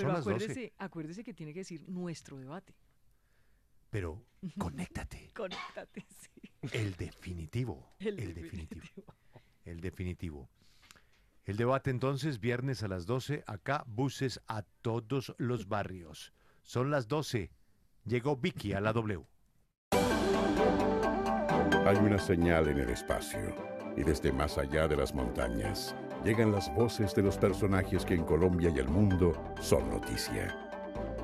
Son las 12. Acuérdese que tiene que decir nuestro debate. Pero conéctate. Conéctate, sí. El definitivo. El El definitivo. definitivo. El definitivo. El debate entonces, viernes a las 12, acá, buses a todos los barrios. Son las 12. Llegó Vicky a la W. Hay una señal en el espacio, y desde más allá de las montañas, llegan las voces de los personajes que en Colombia y el mundo son noticia.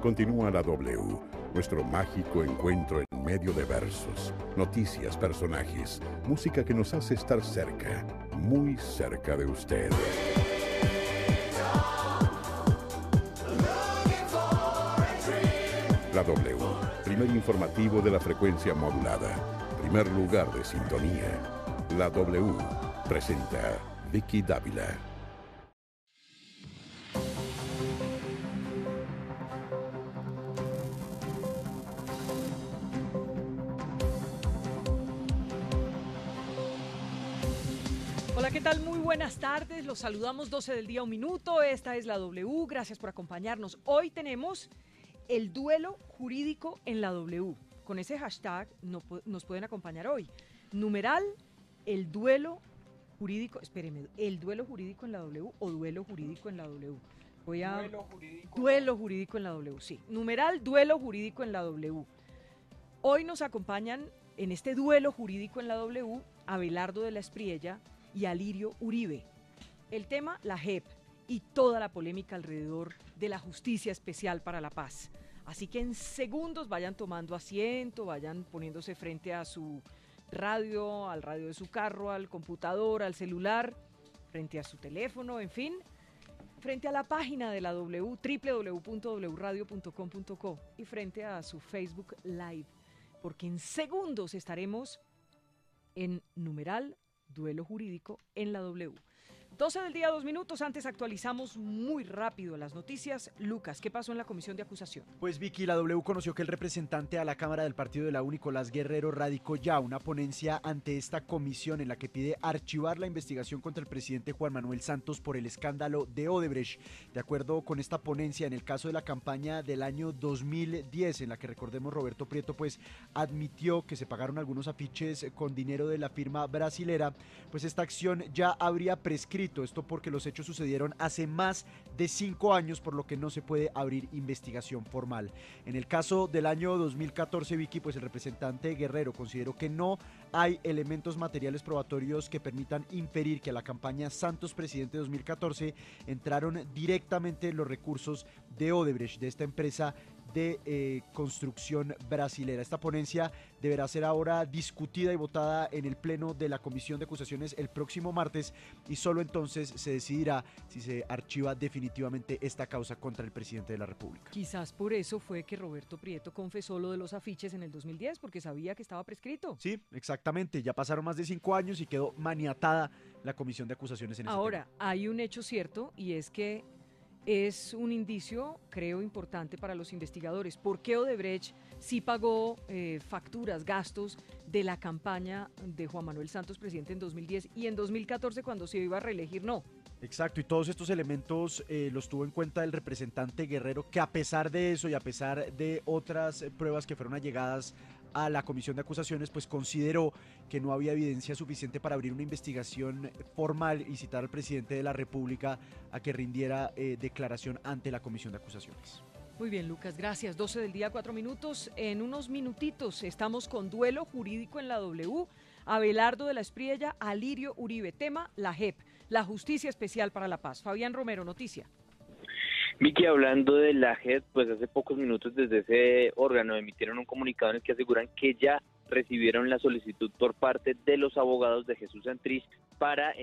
Continúa la W, nuestro mágico encuentro en medio de versos, noticias, personajes, música que nos hace estar cerca, muy cerca de usted. La W, primer informativo de la frecuencia modulada, primer lugar de sintonía. La W presenta Vicky Dávila. Hola, ¿qué tal? Muy buenas tardes. Los saludamos 12 del día, 1 minuto. Esta es la W. Gracias por acompañarnos. Hoy tenemos el duelo jurídico en la W. Con ese hashtag nos pueden acompañar hoy. Numeral, el duelo jurídico. Espéreme, ¿el duelo jurídico en la W o duelo jurídico en la W? Duelo jurídico en la W, sí. Numeral, duelo jurídico en la W. Hoy nos acompañan en este duelo jurídico en la W Abelardo de la Espriella y Alirio Uribe. El tema, la JEP y toda la polémica alrededor de la Justicia Especial para la Paz. Así que en segundos vayan tomando asiento, vayan poniéndose frente a su radio, al radio de su carro, al computador, al celular, frente a su teléfono, en fin, frente a la página de la W, www.wradio.com.co, y frente a su Facebook Live, porque en segundos estaremos en numeral duelo jurídico en la W. 12 del día, 2 minutos. Antes actualizamos muy rápido las noticias. Lucas, ¿qué pasó en la comisión de acusación? Pues Vicky, la W conoció que el representante a la Cámara del Partido de la U, Nicolás Guerrero, radicó ya una ponencia ante esta comisión en la que pide archivar la investigación contra el presidente Juan Manuel Santos por el escándalo de Odebrecht. De acuerdo con esta ponencia, en el caso de la campaña del año 2010, en la que, recordemos, Roberto Prieto pues admitió que se pagaron algunos afiches con dinero de la firma brasilera, pues esta acción ya habría prescrito. Esto porque los hechos sucedieron hace más de 5 años, por lo que no se puede abrir investigación formal. En el caso del año 2014, Vicky, pues el representante Guerrero consideró que no hay elementos materiales probatorios que permitan inferir que a la campaña Santos Presidente 2014 entraron directamente los recursos de Odebrecht, de esta empresa de construcción brasilera. Esta ponencia deberá ser ahora discutida y votada en el pleno de la Comisión de Acusaciones el próximo martes, y solo entonces se decidirá si se archiva definitivamente esta causa contra el presidente de la República. Quizás por eso fue que Roberto Prieto confesó lo de los afiches en el 2010, porque sabía que estaba prescrito. Sí, exactamente. Ya pasaron más de 5 años y quedó maniatada la Comisión de Acusaciones en ese Ahora, tema. hay un hecho cierto, y es que es un indicio, creo, importante para los investigadores. ¿Por qué Odebrecht sí pagó facturas, gastos de la campaña de Juan Manuel Santos, presidente, en 2010, y en 2014, cuando se iba a reelegir, no? Exacto, y todos estos elementos los tuvo en cuenta el representante Guerrero, que a pesar de eso y a pesar de otras pruebas que fueron allegadas a la Comisión de Acusaciones, pues consideró que no había evidencia suficiente para abrir una investigación formal y citar al presidente de la República a que rindiera declaración ante la Comisión de Acusaciones. Muy bien, Lucas, gracias. 12 del día, 4 minutos. En unos minutitos estamos con duelo jurídico en la W. Abelardo de la Espriella, Alirio Uribe. Tema, la JEP, la Justicia Especial para la Paz. Fabián Romero, noticia. Vicky, hablando de la JEP, pues hace pocos minutos desde ese órgano emitieron un comunicado en el que aseguran que ya recibieron la solicitud por parte de los abogados de Jesús Santrich para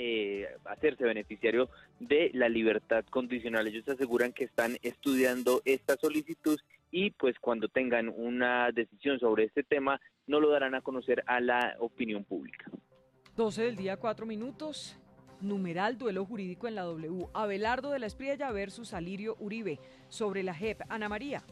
hacerse beneficiario de la libertad condicional. Ellos aseguran que están estudiando esta solicitud y pues cuando tengan una decisión sobre este tema no lo darán a conocer a la opinión pública. 12 del día, 4 minutos. Numeral duelo jurídico en la W. Abelardo de la Espriella versus Alirio Uribe sobre la JEP. Ana María.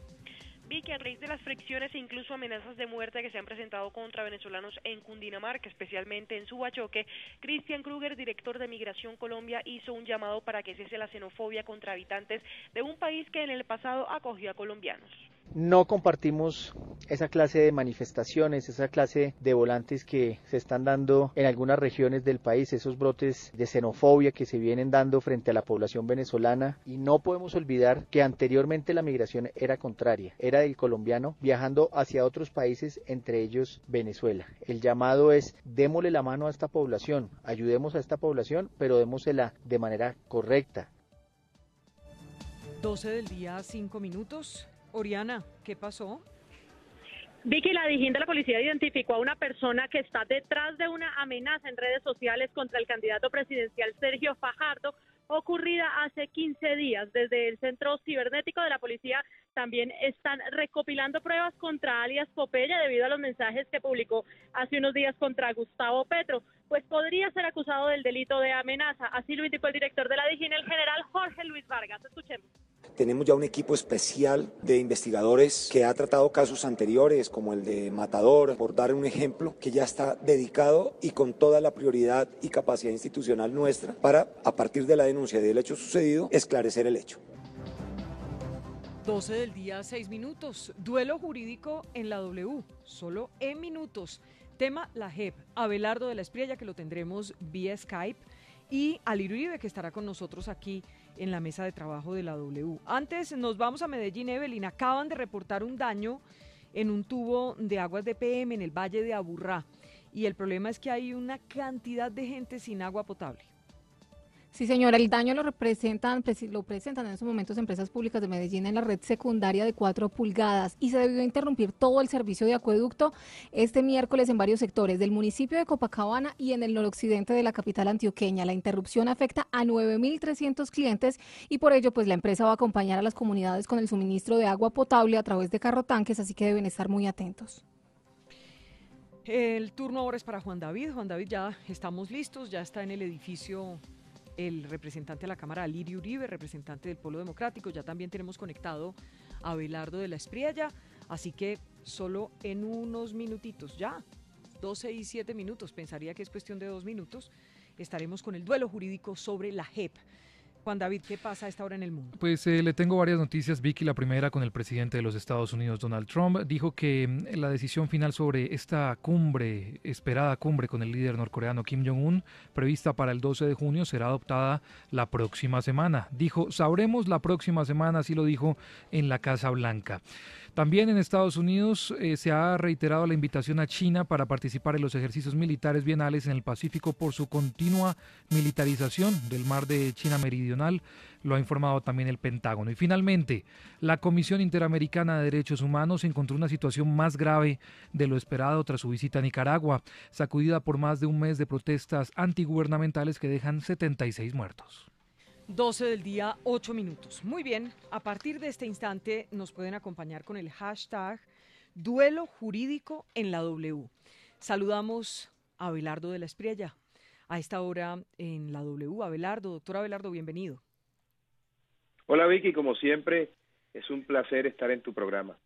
Vicky, a raíz de las fricciones e incluso amenazas de muerte que se han presentado contra venezolanos en Cundinamarca, especialmente en Subachoque, Cristian Kruger, director de Migración Colombia, hizo un llamado para que cese la xenofobia contra habitantes de un país que en el pasado acogió a colombianos. No compartimos esa clase de manifestaciones, esa clase de volantes que se están dando en algunas regiones del país, esos brotes de xenofobia que se vienen dando frente a la población venezolana, y no podemos olvidar que anteriormente la migración era contraria, era del colombiano viajando hacia otros países, entre ellos Venezuela. El llamado es: démosle la mano a esta población, ayudemos a esta población, pero démosela de manera correcta. 12 del día, 5 minutos. Oriana, ¿qué pasó? Vicky, la Dijín de la policía identificó a una persona que está detrás de una amenaza en redes sociales contra el candidato presidencial Sergio Fajardo, ocurrida hace 15 días. Desde el centro cibernético de la policía también están recopilando pruebas contra alias Popeye debido a los mensajes que publicó hace unos días contra Gustavo Petro, pues podría ser acusado del delito de amenaza. Así lo indicó el director de la Dijín, el general Jorge Luis Vargas. Escuchemos. Tenemos ya un equipo especial de investigadores que ha tratado casos anteriores, como el de Matador, por dar un ejemplo, que ya está dedicado y con toda la prioridad y capacidad institucional nuestra para, a partir de la denuncia del hecho sucedido, esclarecer el hecho. 12 del día, 6 minutos. Duelo jurídico en la W, solo en minutos. Tema la JEP. Abelardo de la Espriella, que lo tendremos vía Skype, y Alirio Uribe, que estará con nosotros aquí en la mesa de trabajo de la W. Antes nos vamos a Medellín. Evelyn, acaban de reportar un daño en un tubo de aguas de PM en el Valle de Aburrá, y el problema es que hay una cantidad de gente sin agua potable. Sí, señora, el daño lo presentan en estos momentos empresas públicas de Medellín en la red secundaria de 4 pulgadas, y se debió interrumpir todo el servicio de acueducto este miércoles en varios sectores del municipio de Copacabana y en el noroccidente de la capital antioqueña. La interrupción afecta a 9.300 clientes, y por ello pues la empresa va a acompañar a las comunidades con el suministro de agua potable a través de carrotanques, así que deben estar muy atentos. El turno ahora es para Juan David. Juan David, ya estamos listos, ya está en el edificio el representante de la Cámara, Alirio Uribe, representante del Polo Democrático. Ya también tenemos conectado a Abelardo de la Espriella, así que solo en unos minutitos, ya 12 y 7 minutos, pensaría que es cuestión de 2 minutos, estaremos con el duelo jurídico sobre la JEP. Juan David, ¿qué pasa a esta hora en el mundo? Pues le tengo varias noticias, Vicky. La primera con el presidente de los Estados Unidos, Donald Trump. Dijo que la decisión final sobre esta esperada cumbre con el líder norcoreano Kim Jong-un, prevista para el 12 de junio, será adoptada la próxima semana. Dijo: sabremos la próxima semana, así lo dijo en la Casa Blanca. También en Estados Unidos se ha reiterado la invitación a China para participar en los ejercicios militares bienales en el Pacífico por su continua militarización del mar de China Meridional, lo ha informado también el Pentágono. Y finalmente, la Comisión Interamericana de Derechos Humanos encontró una situación más grave de lo esperado tras su visita a Nicaragua, sacudida por más de un mes de protestas antigubernamentales que dejan 76 muertos. 12 del día, 8 minutos. Muy bien, a partir de este instante nos pueden acompañar con el hashtag Duelo Jurídico en la W. Saludamos a Abelardo de la Espriella a esta hora en la W. Abelardo, doctor Abelardo, bienvenido. Hola Vicky, como siempre, es un placer estar en tu programa.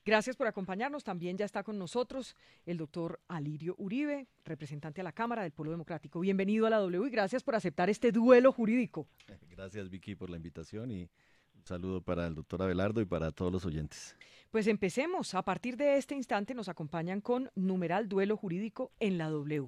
Gracias por acompañarnos. También ya está con nosotros el doctor Alirio Uribe, representante a la Cámara del Polo Democrático. Bienvenido a la W y gracias por aceptar este duelo jurídico. Gracias Vicky por la invitación y un saludo para el doctor Abelardo y para todos los oyentes. Pues empecemos. A partir de este instante nos acompañan con numeral Duelo Jurídico en la W.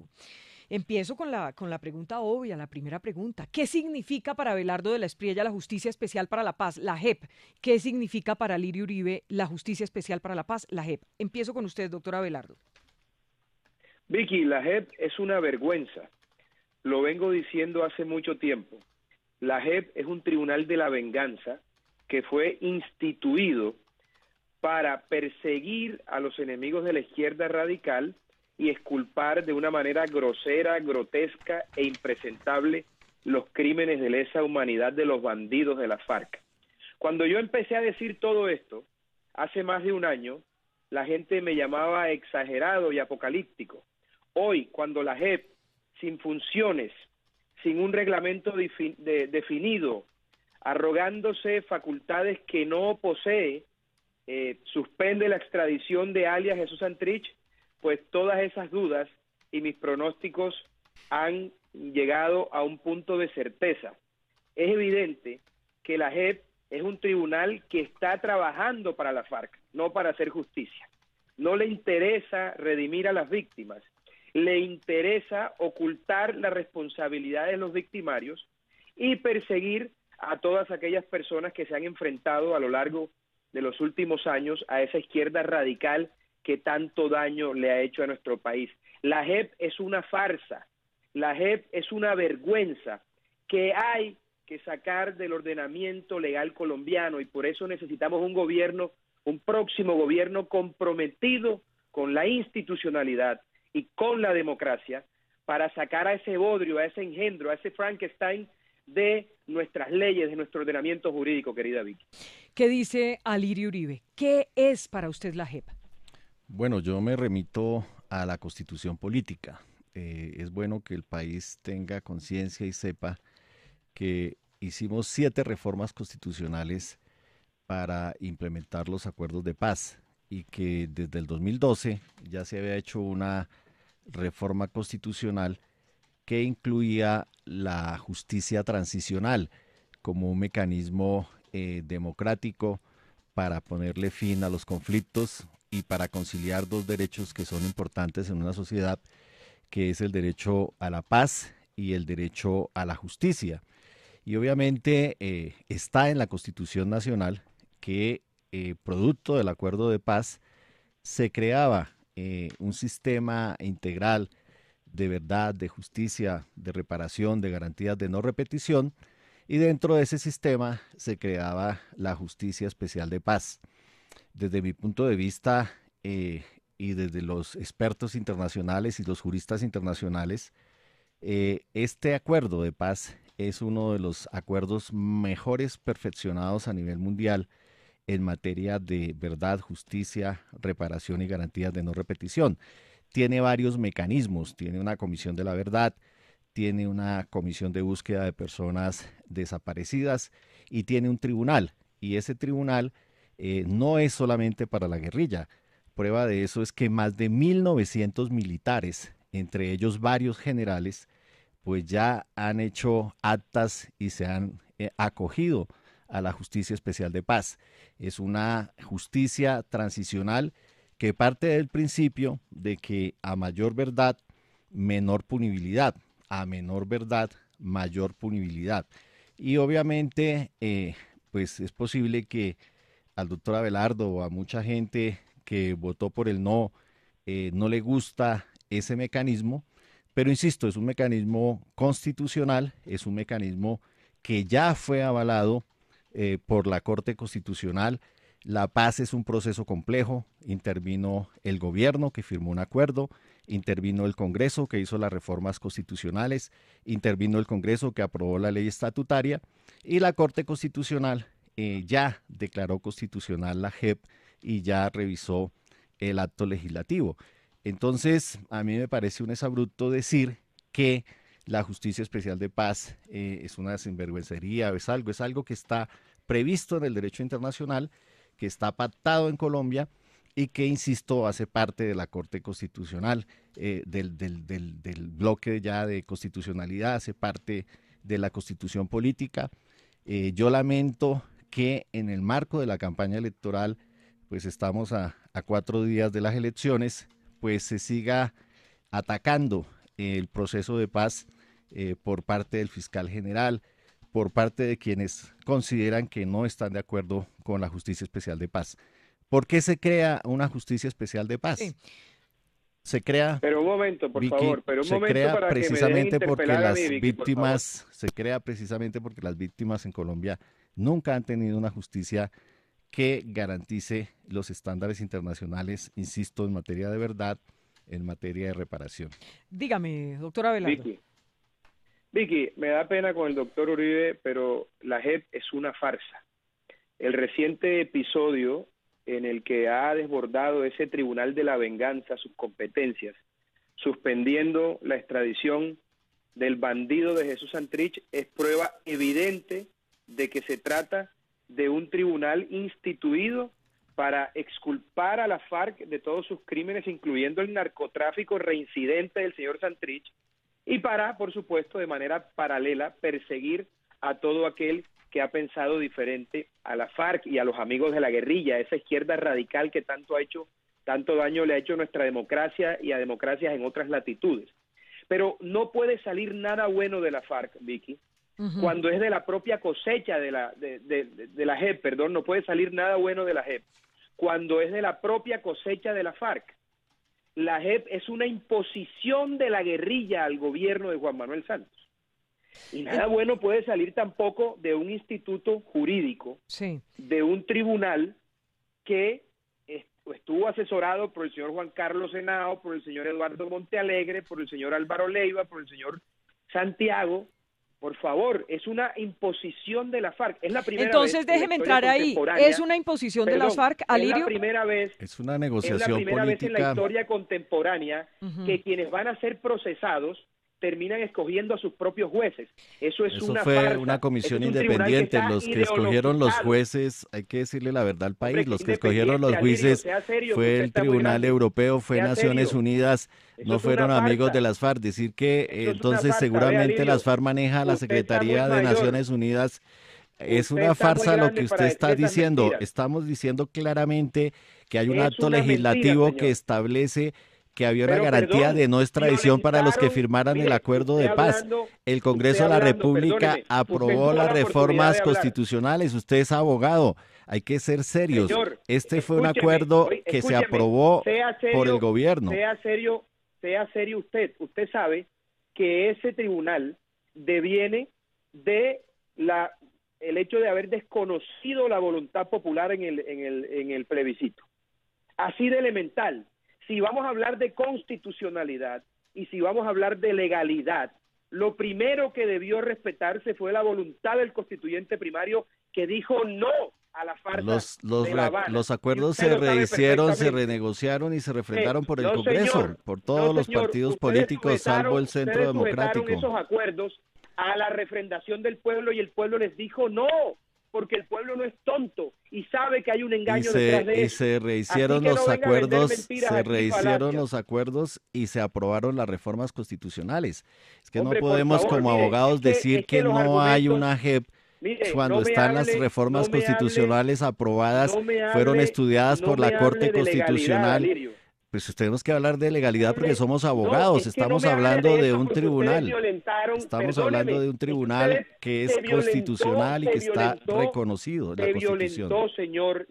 Empiezo con la pregunta obvia, la primera pregunta. ¿Qué significa para Abelardo de la Espriella la Justicia Especial para la Paz, la JEP? ¿Qué significa para Alirio Uribe la Justicia Especial para la Paz, la JEP? Empiezo con usted, doctor Abelardo. Vicky, la JEP es una vergüenza. Lo vengo diciendo hace mucho tiempo. La JEP es un tribunal de la venganza que fue instituido para perseguir a los enemigos de la izquierda radical y exculpar de una manera grosera, grotesca e impresentable los crímenes de lesa humanidad de los bandidos de las FARC. Cuando yo empecé a decir todo esto, hace más de un año, la gente me llamaba exagerado y apocalíptico. Hoy, cuando la JEP, sin funciones, sin un reglamento definido, arrogándose facultades que no posee, suspende la extradición de alias Jesús Santrich, pues todas esas dudas y mis pronósticos han llegado a un punto de certeza. Es evidente que la JEP es un tribunal que está trabajando para la FARC, no para hacer justicia. No le interesa redimir a las víctimas, le interesa ocultar la responsabilidad de los victimarios y perseguir a todas aquellas personas que se han enfrentado a lo largo de los últimos años a esa izquierda radical que tanto daño le ha hecho a nuestro país. La JEP es una farsa, la JEP es una vergüenza que hay que sacar del ordenamiento legal colombiano, y por eso necesitamos un gobierno, un próximo gobierno comprometido con la institucionalidad y con la democracia para sacar a ese bodrio, a ese engendro, a ese Frankenstein de nuestras leyes, de nuestro ordenamiento jurídico, querida Vicky. ¿Qué dice Alirio Uribe? ¿Qué es para usted la JEP? Bueno, yo me remito a la Constitución política. Es bueno que el país tenga conciencia y sepa que hicimos 7 reformas constitucionales para implementar los acuerdos de paz y que desde el 2012 ya se había hecho una reforma constitucional que incluía la justicia transicional como un mecanismo democrático para ponerle fin a los conflictos y para conciliar 2 derechos que son importantes en una sociedad, que es el derecho a la paz y el derecho a la justicia. Y obviamente está en la Constitución Nacional que producto del acuerdo de paz se creaba un sistema integral de verdad, de justicia, de reparación, de garantías de no repetición, y dentro de ese sistema se creaba la Justicia Especial de Paz. Desde mi punto de vista y desde los expertos internacionales y los juristas internacionales, este acuerdo de paz es uno de los acuerdos mejores perfeccionados a nivel mundial en materia de verdad, justicia, reparación y garantías de no repetición. Tiene varios mecanismos, tiene una comisión de la verdad, tiene una comisión de búsqueda de personas desaparecidas y tiene un tribunal. Y ese tribunal no es solamente para la guerrilla. Prueba de eso es que más de 1.900 militares, entre ellos varios generales, pues ya han hecho actas y se han acogido a la Justicia Especial de Paz. Es una justicia transicional que parte del principio de que a mayor verdad, menor punibilidad, a menor verdad, mayor punibilidad. Y obviamente, pues es posible que al doctor Abelardo o a mucha gente que votó por el no le gusta ese mecanismo, pero insisto, es un mecanismo constitucional, es un mecanismo que ya fue avalado por la Corte Constitucional. La paz es un proceso complejo, intervino el gobierno que firmó un acuerdo, intervino el Congreso que hizo las reformas constitucionales, intervino el Congreso que aprobó la ley estatutaria y la Corte Constitucional ya declaró constitucional la JEP y ya revisó el acto legislativo. Entonces, a mí me parece un exabrupto decir que la Justicia Especial de Paz es una sinvergüencería, es algo que está previsto en el derecho internacional, que está pactado en Colombia y que, insisto, hace parte de la Corte Constitucional, del bloque ya de constitucionalidad, hace parte de la Constitución política. Yo lamento que en el marco de la campaña electoral, pues estamos a 4 días de las elecciones, pues se siga atacando el proceso de paz por parte del fiscal general, por parte de quienes consideran que no están de acuerdo con la Justicia Especial de Paz. ¿Por qué se crea una Justicia Especial de Paz? Sí. Se crea, pero un momento, por Vicky, favor, pero un se momento crea para precisamente que me porque dejen las Vicky, víctimas, se crea precisamente porque las víctimas en Colombia nunca han tenido una justicia que garantice los estándares internacionales, insisto, en materia de verdad, en materia de reparación. Dígame, doctora Abelardo. Vicky, me da pena con el doctor Uribe, pero la JEP es una farsa. El reciente episodio en el que ha desbordado ese tribunal de la venganza sus competencias, suspendiendo la extradición del bandido de Jesús Santrich, es prueba evidente de que se trata de un tribunal instituido para exculpar a la FARC de todos sus crímenes, incluyendo el narcotráfico reincidente del señor Santrich, y para, por supuesto, de manera paralela, perseguir a todo aquel que ha pensado diferente a la FARC y a los amigos de la guerrilla, esa izquierda radical que tanto daño le ha hecho a nuestra democracia y a democracias en otras latitudes. Pero no puede salir nada bueno de la FARC, Vicky, cuando es de la propia cosecha de la JEP, perdón, no puede salir nada bueno de la JEP, cuando es de la propia cosecha de la FARC. La JEP es una imposición de la guerrilla al gobierno de Juan Manuel Santos. Y nada bueno puede salir tampoco de un instituto jurídico, de un tribunal que estuvo asesorado por el señor Juan Carlos Henao, por el señor Eduardo Montealegre, por el señor Álvaro Leiva, por el señor Santiago. Por favor, es una imposición de la FARC. Es la primera Entonces, vez déjeme entrar ahí. ¿Es una imposición de las FARC, Alirio? Es la primera vez. Es una negociación política. Es la primera vez en la historia contemporánea que quienes van a ser procesados terminan escogiendo a sus propios jueces. Eso fue farsa. Una comisión independiente. Los que escogieron los jueces, hay que decirle la verdad al país, los que escogieron los jueces fue el Tribunal Europeo, fue Naciones Unidas, no fueron amigos de las FARC. Decir que entonces seguramente las FARC maneja la Secretaría de Naciones Unidas. Es una farsa lo que usted está diciendo. Estamos diciendo claramente que hay un acto legislativo que establece que había una garantía de no extradición para los que firmaran el acuerdo de paz. El Congreso de la República aprobó las reformas constitucionales. Usted es abogado. Hay que ser serios. Señor, este fue un acuerdo que se aprobó por el gobierno. Sea serio usted. Usted sabe que ese tribunal deviene de el hecho de haber desconocido la voluntad popular en el plebiscito. Así de elemental. Si vamos a hablar de constitucionalidad y si vamos a hablar de legalidad, lo primero que debió respetarse fue la voluntad del constituyente primario que dijo no a la farsa de La Habana. Los acuerdos se rehicieron, se renegociaron y se refrendaron por el Congreso, señor, por todos los partidos políticos, salvo el Centro Democrático. Esos acuerdos a la refrendación del pueblo y el pueblo les dijo no, porque el pueblo no es tonto y sabe que hay un engaño detrás de eso. Y se rehicieron los acuerdos y se aprobaron las reformas constitucionales. Es que no podemos como abogados decir que no hay una JEP cuando están las reformas constitucionales aprobadas, fueron estudiadas por la Corte Constitucional. Pues tenemos que hablar de legalidad porque somos abogados, estamos hablando de un tribunal, estamos hablando de un tribunal que es constitucional y que está reconocido en la Constitución.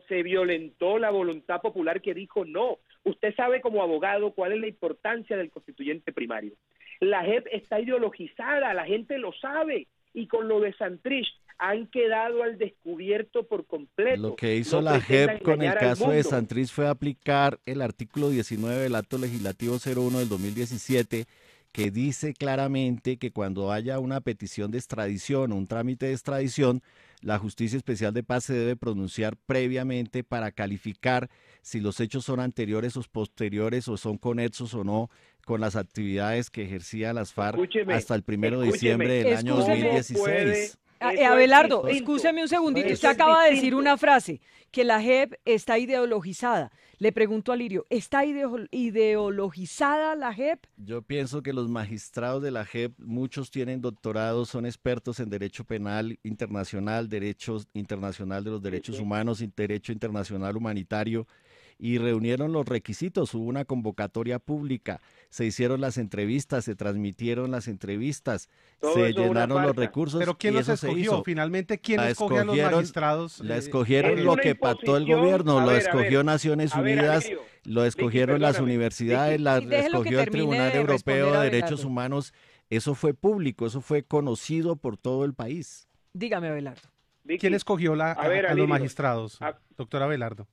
Se violentó la voluntad popular que dijo no. Usted sabe como abogado cuál es la importancia del constituyente primario. La JEP está ideologizada, la gente lo sabe, y con lo de Santrich han quedado al descubierto por completo. Lo que hizo la JEP con el caso de Santrich fue aplicar el artículo 19 del Acto Legislativo 01 del 2017, que dice claramente que cuando haya una petición de extradición o un trámite de extradición, la Justicia Especial de Paz se debe pronunciar previamente para calificar si los hechos son anteriores o posteriores o son conexos o no con las actividades que ejercía las FARC hasta el 1 de diciembre del año 2016. Abelardo, escúcheme un segundito. Usted acaba de decir una frase, que la JEP está ideologizada. Le pregunto a Lirio, ¿está ideologizada la JEP? Yo pienso que los magistrados de la JEP, muchos tienen doctorados, son expertos en derecho penal internacional, derecho internacional de los derechos humanos, derecho internacional humanitario, y reunieron los requisitos, hubo una convocatoria pública, se hicieron las entrevistas, se transmitieron las entrevistas, se llenaron los recursos. ¿Pero quién los escogió? Finalmente, ¿quién escogió a los magistrados? La escogieron lo que pactó el gobierno, lo escogió Naciones Unidas, lo escogieron las universidades, lo escogió el Tribunal Europeo de Derechos Humanos. Eso fue público, eso fue conocido por todo el país. Dígame, Abelardo. ¿Quién escogió a los magistrados, doctor Abelardo?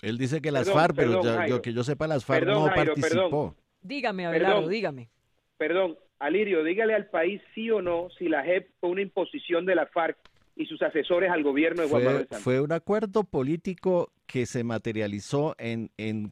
Él dice que las FARC, pero lo que yo sepa, las FARC no participó. Dígame, Abelardo, dígame. Perdón, Alirio, dígale al país sí o no si la JEP fue una imposición de la FARC y sus asesores al gobierno de Juan Manuel Santos. Fue un acuerdo político que se materializó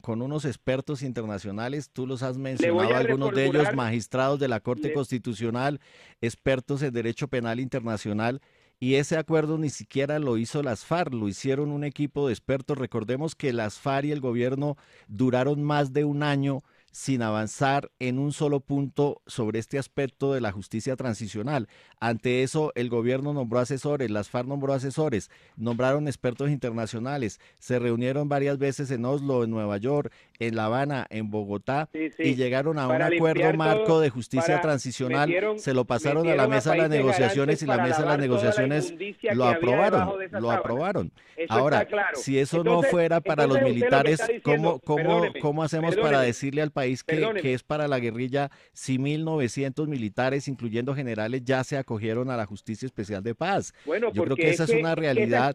con unos expertos internacionales, tú los has mencionado, algunos de ellos magistrados de la Corte Constitucional, expertos en derecho penal internacional, y ese acuerdo ni siquiera lo hizo las FARC, lo hicieron un equipo de expertos. Recordemos que las FARC y el gobierno duraron más de un año sin avanzar en un solo punto sobre este aspecto de la justicia transicional. Ante eso, el gobierno nombró asesores, las FARC nombró asesores, nombraron expertos internacionales, se reunieron varias veces en Oslo, en Nueva York, en La Habana, en Bogotá, y llegaron a un acuerdo marco de justicia transicional, se lo pasaron a la mesa de las negociaciones y la mesa de las negociaciones lo aprobaron. Ahora, si eso no fuera para los militares, ¿cómo hacemos para decirle al país que es para la guerrilla si 1.900 militares, incluyendo generales, ya se acogieron a la Justicia Especial de Paz? Bueno, yo creo que esa es una realidad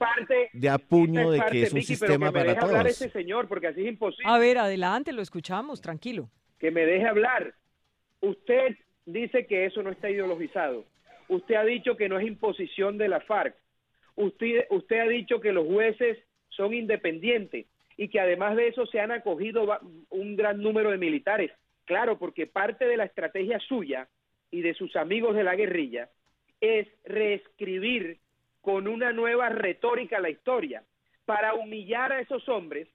de apuño de que es un sistema para todos. Hablar ese señor, porque así es imposible. A ver, adelante, lo escuchamos, tranquilo. Que me deje hablar. Usted dice que eso no está ideologizado. Usted ha dicho que no es imposición de la FARC. Usted ha dicho que los jueces son independientes y que además de eso se han acogido un gran número de militares. Claro, porque parte de la estrategia suya y de sus amigos de la guerrilla es reescribir con una nueva retórica la historia para humillar a esos hombres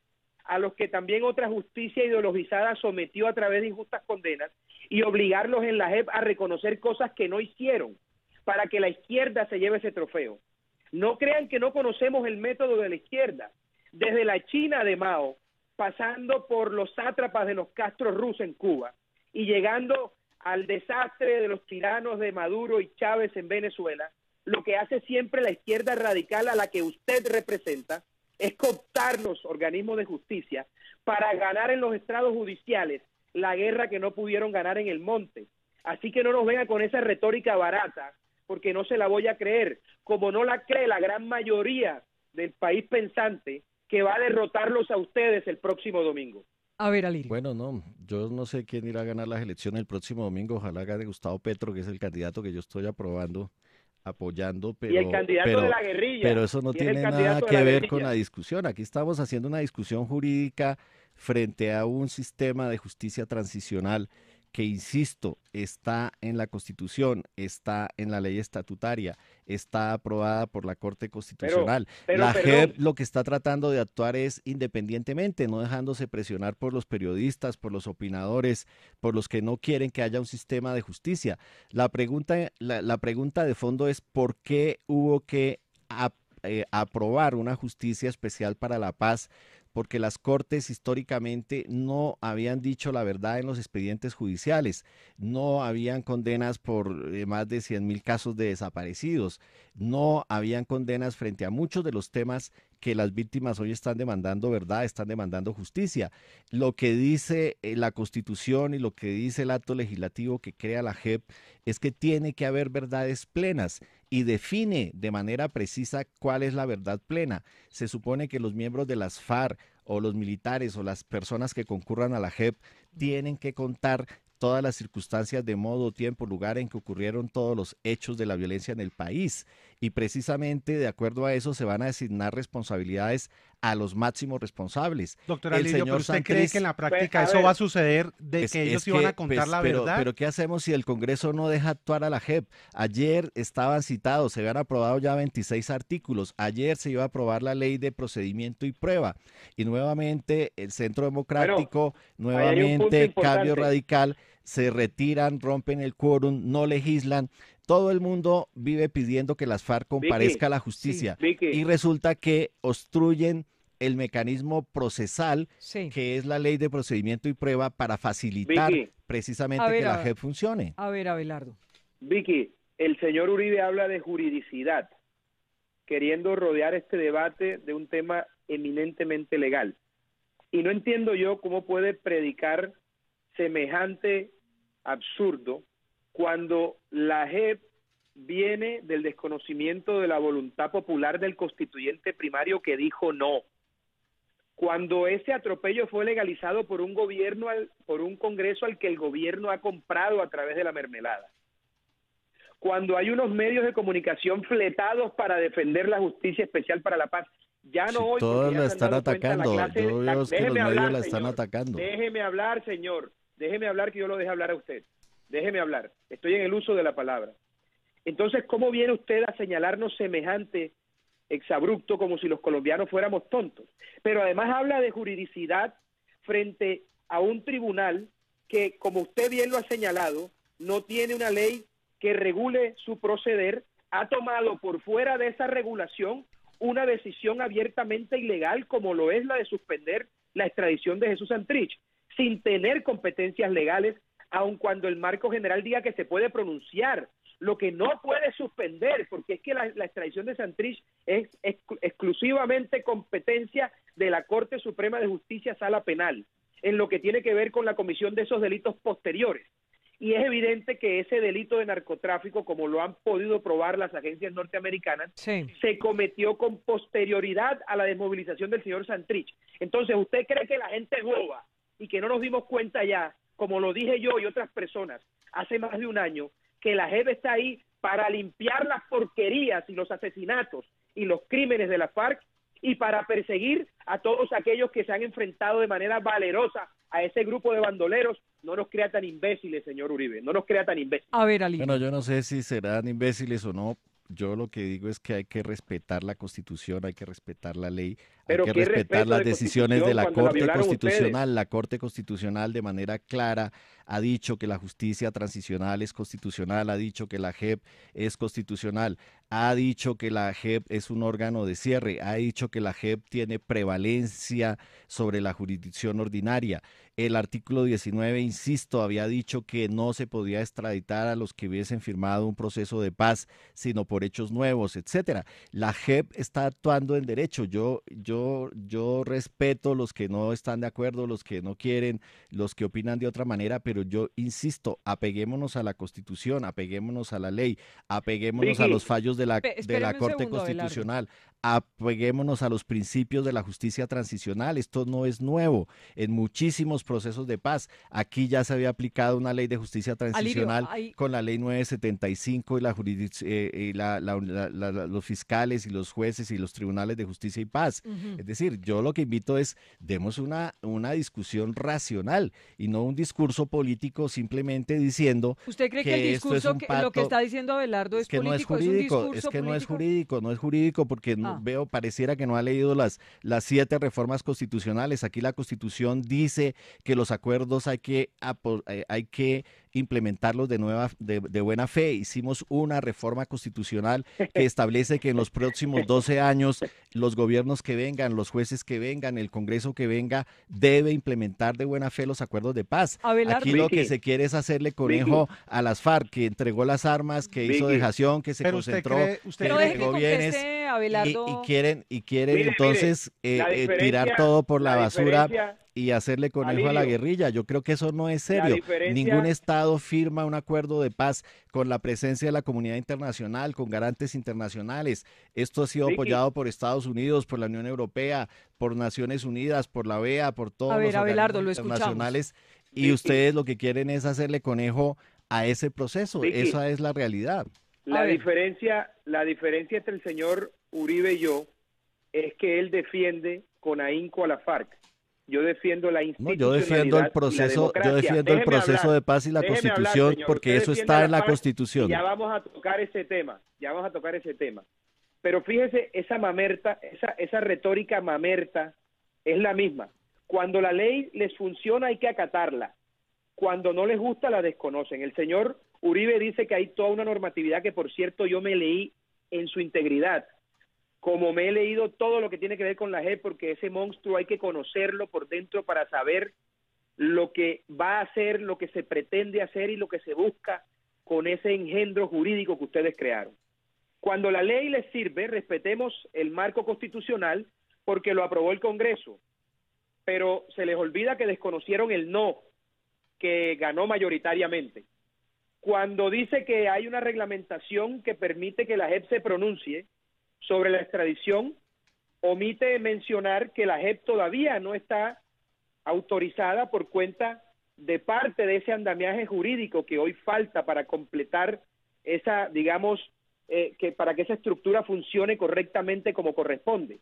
a los que también otra justicia ideologizada sometió a través de injustas condenas y obligarlos en la JEP a reconocer cosas que no hicieron para que la izquierda se lleve ese trofeo. No crean que no conocemos el método de la izquierda. Desde la China de Mao, pasando por los sátrapas de los Castro Ruz en Cuba y llegando al desastre de los tiranos de Maduro y Chávez en Venezuela, lo que hace siempre la izquierda radical a la que usted representa es cooptar los organismos de justicia para ganar en los estrados judiciales la guerra que no pudieron ganar en el monte. Así que no nos venga con esa retórica barata, porque no se la voy a creer, como no la cree la gran mayoría del país pensante que va a derrotarlos a ustedes el próximo domingo. A ver, Alirio. Bueno, no, yo no sé quién irá a ganar las elecciones el próximo domingo. Ojalá gane Gustavo Petro, que es el candidato que yo estoy apoyando, pero, y el candidato de la guerrilla. Pero eso no tiene nada que ver con la discusión. Aquí estamos haciendo una discusión jurídica frente a un sistema de justicia transicional que, insisto, está en la Constitución, está en la ley estatutaria, está aprobada por la Corte Constitucional. La JEP lo que está tratando de actuar es independientemente, no dejándose presionar por los periodistas, por los opinadores, por los que no quieren que haya un sistema de justicia. La pregunta de fondo es ¿por qué hubo que aprobar una justicia especial para la paz? Porque las cortes históricamente no habían dicho la verdad en los expedientes judiciales, no habían condenas por más de 100.000 casos de desaparecidos, no habían condenas frente a muchos de los temas que las víctimas hoy están demandando verdad, están demandando justicia. Lo que dice la Constitución y lo que dice el acto legislativo que crea la JEP es que tiene que haber verdades plenas y define de manera precisa cuál es la verdad plena. Se supone que los miembros de las FARC o los militares o las personas que concurran a la JEP tienen que contar todas las circunstancias de modo, tiempo, lugar en que ocurrieron todos los hechos de la violencia en el país. Y precisamente de acuerdo a eso se van a designar responsabilidades a los máximos responsables. Doctor Alirio, ¿pero usted cree que en la práctica eso va a suceder, de que ellos iban a contar la verdad? Pero ¿qué hacemos si el Congreso no deja actuar a la JEP? Ayer estaban citados, se habían aprobado ya 26 artículos. Ayer se iba a aprobar la ley de procedimiento y prueba. Y nuevamente el Centro Democrático, nuevamente Cambio Radical, se retiran, rompen el quórum, no legislan. Todo el mundo vive pidiendo que las FARC comparezca a la justicia y resulta que obstruyen el mecanismo procesal que es la ley de procedimiento y prueba para facilitar precisamente que la JEP funcione. A ver, Abelardo. Vicky, el señor Uribe habla de juridicidad, queriendo rodear este debate de un tema eminentemente legal. Y no entiendo yo cómo puede predicar semejante absurdo cuando la JEP viene del desconocimiento de la voluntad popular del constituyente primario que dijo no. Cuando ese atropello fue legalizado por un gobierno, por un Congreso al que el gobierno ha comprado a través de la mermelada. Cuando hay unos medios de comunicación fletados para defender la justicia especial para la paz. Ya no hoy. Todos la están atacando. Yo veo que los medios la están atacando. Déjeme hablar, señor. Déjeme hablar, que yo lo deje hablar a usted. Déjeme hablar. Estoy en el uso de la palabra. Entonces, ¿cómo viene usted a señalarnos semejante exabrupto como si los colombianos fuéramos tontos? Pero además habla de juridicidad frente a un tribunal que, como usted bien lo ha señalado, no tiene una ley que regule su proceder, ha tomado por fuera de esa regulación una decisión abiertamente ilegal como lo es la de suspender la extradición de Jesús Santrich, sin tener competencias legales, aun cuando el marco general diga que se puede pronunciar. Lo que no puede suspender, porque es que la extradición de Santrich es exclusivamente competencia de la Corte Suprema de Justicia, Sala Penal, en lo que tiene que ver con la comisión de esos delitos posteriores. Y es evidente que ese delito de narcotráfico, como lo han podido probar las agencias norteamericanas, se cometió con posterioridad a la desmovilización del señor Santrich. Entonces, ¿usted cree que la gente es boba y que no nos dimos cuenta ya, como lo dije yo y otras personas, hace más de un año, que la JEP está ahí para limpiar las porquerías y los asesinatos y los crímenes de la FARC y para perseguir a todos aquellos que se han enfrentado de manera valerosa a ese grupo de bandoleros? No nos crea tan imbéciles, señor Uribe, no nos crea tan imbéciles. A ver, Ali. Bueno, yo no sé si serán imbéciles o no. Yo lo que digo es que hay que respetar la Constitución, hay que respetar la ley, hay que respetar las decisiones de la Corte Constitucional. La Corte Constitucional de manera clara ha dicho que la justicia transicional es constitucional, ha dicho que la JEP es constitucional, ha dicho que la JEP es un órgano de cierre, ha dicho que la JEP tiene prevalencia sobre la jurisdicción ordinaria. El artículo 19, insisto, había dicho que no se podía extraditar a los que hubiesen firmado un proceso de paz, sino por hechos nuevos, etcétera. La JEP está actuando en derecho. Yo respeto los que no están de acuerdo, los que no quieren, los que opinan de otra manera, pero yo insisto, apeguémonos a la Constitución, apeguémonos a la ley, apeguémonos a los fallos de la Corte Constitucional, apeguémonos a los principios de la justicia transicional. Esto no es nuevo. En muchísimos procesos de paz, aquí ya se había aplicado una ley de justicia transicional con la ley 975 y los fiscales y los jueces y los tribunales de justicia y paz. Es decir, yo lo que invito es, demos una discusión racional y no un discurso político simplemente diciendo ¿usted cree que el discurso, lo que está diciendo Abelardo es político? No es jurídico, es que no es jurídico porque pareciera que no ha leído las 7 reformas constitucionales. Aquí la Constitución dice que los acuerdos hay que implementarlos de buena fe. Hicimos una reforma constitucional que establece que en los próximos 12 años los gobiernos que vengan, los jueces que vengan, el Congreso que venga, debe implementar de buena fe los acuerdos de paz. Aquí lo que se quiere es hacerle conejo a las FARC, que entregó las armas, que hizo dejación, que se concentró, que entregó bienes y quieren entonces tirar todo por la basura y hacerle conejo a la guerrilla. Yo creo que eso no es serio. Ningún Estado firma un acuerdo de paz con la presencia de la comunidad internacional, con garantes internacionales. Esto ha sido apoyado por Estados Unidos, por la Unión Europea, por Naciones Unidas, por la OEA, por todos los organismos internacionales. Y ustedes lo que quieren es hacerle conejo a ese proceso. Esa es la realidad. La diferencia entre el señor Uribe y yo es que él defiende con ahínco a la FARC. Yo defiendo la institucionalidad. Yo defiendo el proceso de paz y la Constitución, porque eso está en la Constitución. Ya vamos a tocar ese tema. Pero fíjese, esa mamerta, esa retórica mamerta es la misma. Cuando la ley les funciona hay que acatarla. Cuando no les gusta la desconocen. El señor Uribe dice que hay toda una normatividad que, por cierto, yo me leí en su integridad, como me he leído todo lo que tiene que ver con la JEP, porque ese monstruo hay que conocerlo por dentro para saber lo que va a hacer, lo que se pretende hacer y lo que se busca con ese engendro jurídico que ustedes crearon. Cuando la ley les sirve, respetemos el marco constitucional porque lo aprobó el Congreso, pero se les olvida que desconocieron el no, que ganó mayoritariamente. Cuando dice que hay una reglamentación que permite que la JEP se pronuncie sobre la extradición, omite mencionar que la JEP todavía no está autorizada por cuenta de parte de ese andamiaje jurídico que hoy falta para completar esa, digamos, para que esa estructura funcione correctamente como corresponde.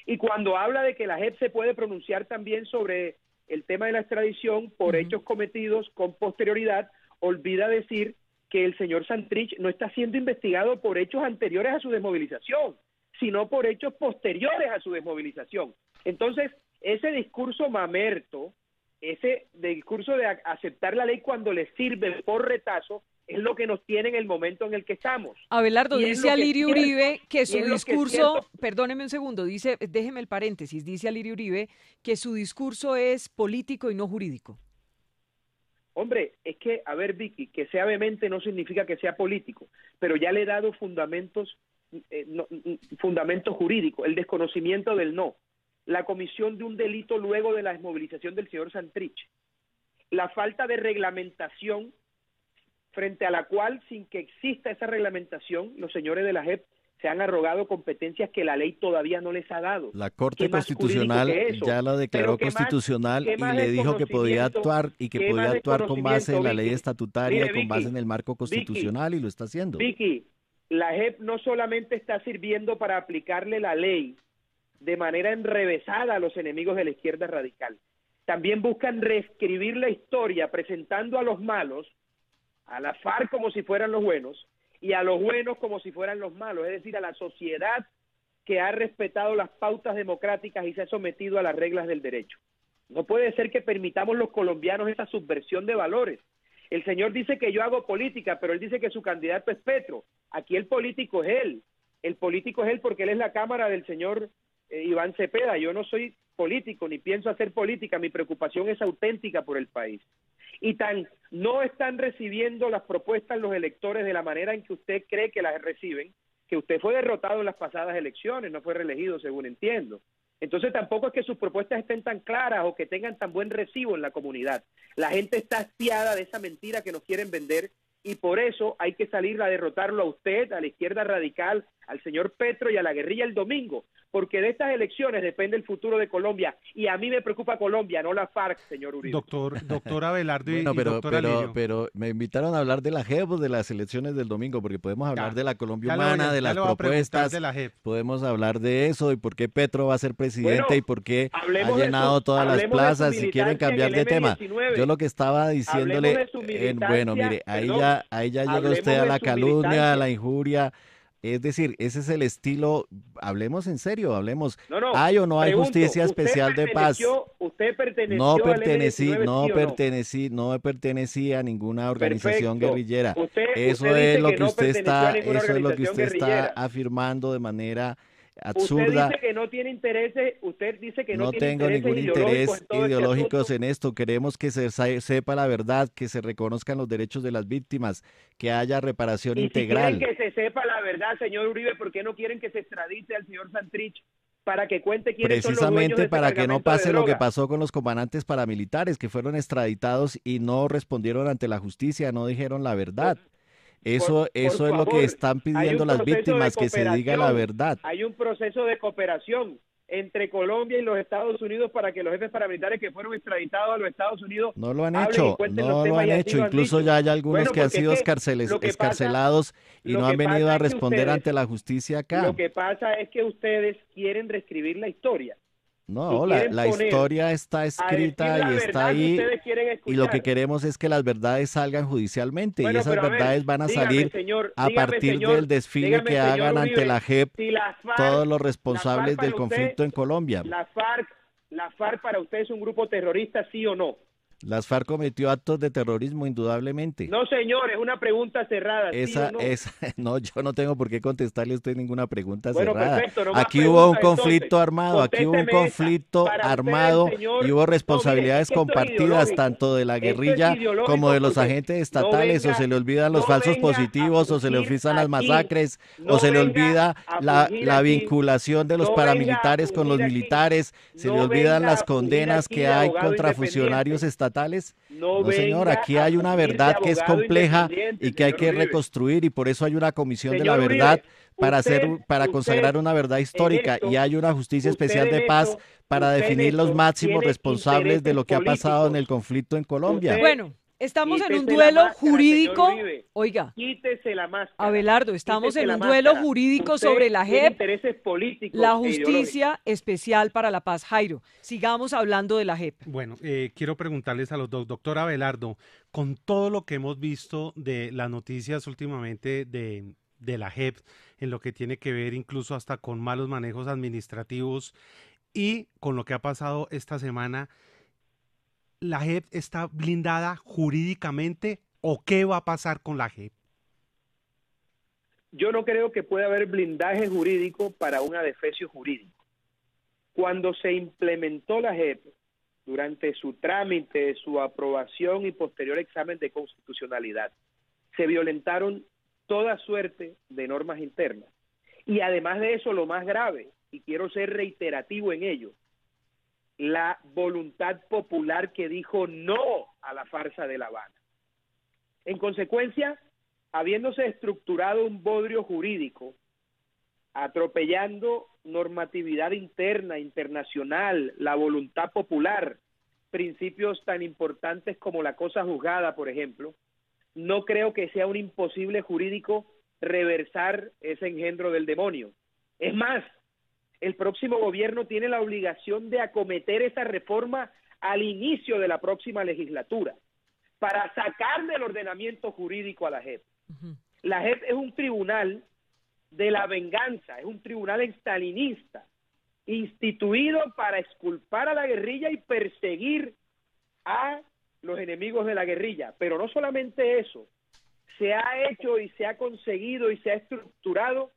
Y cuando habla de que la JEP se puede pronunciar también sobre el tema de la extradición por hechos cometidos con posterioridad, olvida decir que el señor Santrich no está siendo investigado por hechos anteriores a su desmovilización, sino por hechos posteriores a su desmovilización. Entonces, ese discurso mamerto, ese discurso de aceptar la ley cuando le sirve por retazo, es lo que nos tiene en el momento en el que estamos. Abelardo, dice Alirio Uribe que su discurso, que perdóneme un segundo, déjeme el paréntesis, dice Alirio Uribe que su discurso es político y no jurídico. Hombre, es que, a ver, Vicky, que sea vehemente no significa que sea político, pero ya le he dado fundamentos jurídicos, el desconocimiento del no, la comisión de un delito luego de la desmovilización del señor Santrich, la falta de reglamentación frente a la cual, sin que exista esa reglamentación, los señores de la JEP se han arrogado competencias que la ley todavía no les ha dado. La Corte Constitucional ya la declaró constitucional y le dijo que podía actuar y que podía actuar con base en la ley estatutaria y con base en el marco constitucional y lo está haciendo. Vicky, la JEP no solamente está sirviendo para aplicarle la ley de manera enrevesada a los enemigos de la izquierda radical, también buscan reescribir la historia presentando a los malos, a la FARC como si fueran los buenos y a los buenos como si fueran los malos, es decir, a la sociedad que ha respetado las pautas democráticas y se ha sometido a las reglas del derecho. No puede ser que permitamos los colombianos esa subversión de valores. El señor dice que yo hago política, pero él dice que su candidato es Petro. Aquí el político es él. El político es él porque él es la cámara del señor Iván Cepeda. Yo no soy político ni pienso hacer política. Mi preocupación es auténtica por el país. Y no están recibiendo las propuestas los electores de la manera en que usted cree que las reciben, que usted fue derrotado en las pasadas elecciones, no fue reelegido según entiendo. Entonces tampoco es que sus propuestas estén tan claras o que tengan tan buen recibo en la comunidad. La gente está hastiada de esa mentira que nos quieren vender y por eso hay que salir a derrotarlo a usted, a la izquierda radical, al señor Petro y a la guerrilla el domingo, porque de estas elecciones depende el futuro de Colombia y a mí me preocupa Colombia, no la FARC, señor Uribe. Doctor Abelardo y bueno, doctor Alirio. pero me invitaron a hablar de la JEP o de las elecciones del domingo, porque podemos hablar de la Colombia humana, de las propuestas, de la JEP. Podemos hablar de eso y por qué Petro va a ser presidente y por qué ha llenado todas las plazas. Si quieren cambiar de tema, yo lo que estaba diciéndole, bueno, mire, ahí ya llega usted a la calumnia, a la injuria. Es decir, ese es el estilo, hablemos en serio, hablemos, ¿hay o no hay justicia especial de paz? ¿Usted perteneció no pertenecí a ninguna organización guerrillera. Eso es lo que usted está afirmando de manera absurda. Usted dice que no tiene intereses, no tengo ningún interés ideológicos en esto. Queremos que se sepa la verdad, que se reconozcan los derechos de las víctimas, que haya reparación integral. Si quieren que se sepa la verdad, señor Uribe, ¿por qué no quieren que se extradite al señor Santrich para que cuente quiénes son los dueños de este para que no pase lo que pasó con los comandantes paramilitares que fueron extraditados y no respondieron ante la justicia, no dijeron la verdad? Eso es lo que están pidiendo las víctimas, que se diga la verdad. Hay un proceso de cooperación entre Colombia y los Estados Unidos para que los jefes paramilitares que fueron extraditados a los Estados Unidos no lo han hecho, incluso ya hay algunos que han sido escarcelados y no han venido a responder ante la justicia acá. Lo que pasa es que ustedes quieren reescribir la historia. No, la historia está escrita y está ahí, y lo que queremos es que las verdades salgan judicialmente, y esas verdades van a salir a partir del desfile que hagan ante la JEP todos los responsables del conflicto en Colombia. ¿La FARC para usted es un grupo terrorista, sí o no? Las FARC cometió actos de terrorismo, indudablemente. No, señor, es una pregunta cerrada. No, yo no tengo por qué contestarle a usted ninguna pregunta cerrada. Perfecto, aquí hubo un conflicto armado, y hubo responsabilidades compartidas tanto de la guerrilla como de los agentes estatales, o se le olvidan los falsos positivos, o se le olvidan las masacres, o se le olvida la vinculación de los paramilitares con los militares, se le olvidan las condenas que hay contra funcionarios estatales. No, señor, aquí hay una verdad que es compleja y que hay que reconstruir, y por eso hay una comisión de la verdad para consagrar una verdad histórica, y hay una justicia especial de paz para definir los máximos responsables de lo que ha pasado en el conflicto en Colombia. Bueno, Estamos en un Quítese la duelo máscara, jurídico. señor Uribe. Oiga, Quítese la máscara. Abelardo, estamos Quítese en la un duelo máscara. jurídico Usted sobre la tiene JEP, intereses políticos la e ideológicos. Justicia Especial para la Paz. Jairo, sigamos hablando de la JEP. Bueno, quiero preguntarles a los dos, doctor Abelardo, con todo lo que hemos visto de las noticias últimamente de la JEP, en lo que tiene que ver incluso hasta con malos manejos administrativos y con lo que ha pasado esta semana, ¿la JEP está blindada jurídicamente o qué va a pasar con la JEP? Yo no creo que pueda haber blindaje jurídico para un adefesio jurídico. Cuando se implementó la JEP, durante su trámite, su aprobación y posterior examen de constitucionalidad, se violentaron toda suerte de normas internas. Y además de eso, lo más grave, y quiero ser reiterativo en ello, la voluntad popular que dijo no a la farsa de La Habana. En consecuencia, habiéndose estructurado un bodrio jurídico, atropellando normatividad interna, internacional, la voluntad popular, principios tan importantes como la cosa juzgada, por ejemplo, no creo que sea un imposible jurídico reversar ese engendro del demonio. Es más, el próximo gobierno tiene la obligación de acometer esa reforma al inicio de la próxima legislatura para sacar del ordenamiento jurídico a la JEP. La JEP es un tribunal de la venganza, es un tribunal estalinista, instituido para exculpar a la guerrilla y perseguir a los enemigos de la guerrilla. Pero no solamente eso, se ha hecho y se ha conseguido y se ha estructurado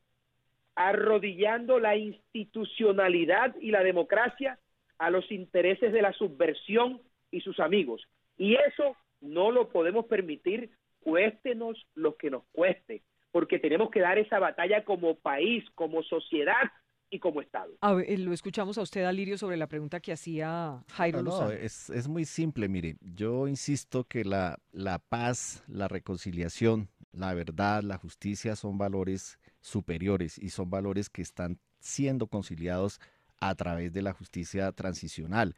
arrodillando la institucionalidad y la democracia a los intereses de la subversión y sus amigos. Y eso no lo podemos permitir, cuéstenos lo que nos cueste, porque tenemos que dar esa batalla como país, como sociedad y como Estado. A ver, lo escuchamos a usted, Alirio, sobre la pregunta que hacía Jairo Lozano. Es muy simple, mire, yo insisto que la paz, la reconciliación, la verdad, la justicia son valores superiores y son valores que están siendo conciliados a través de la justicia transicional.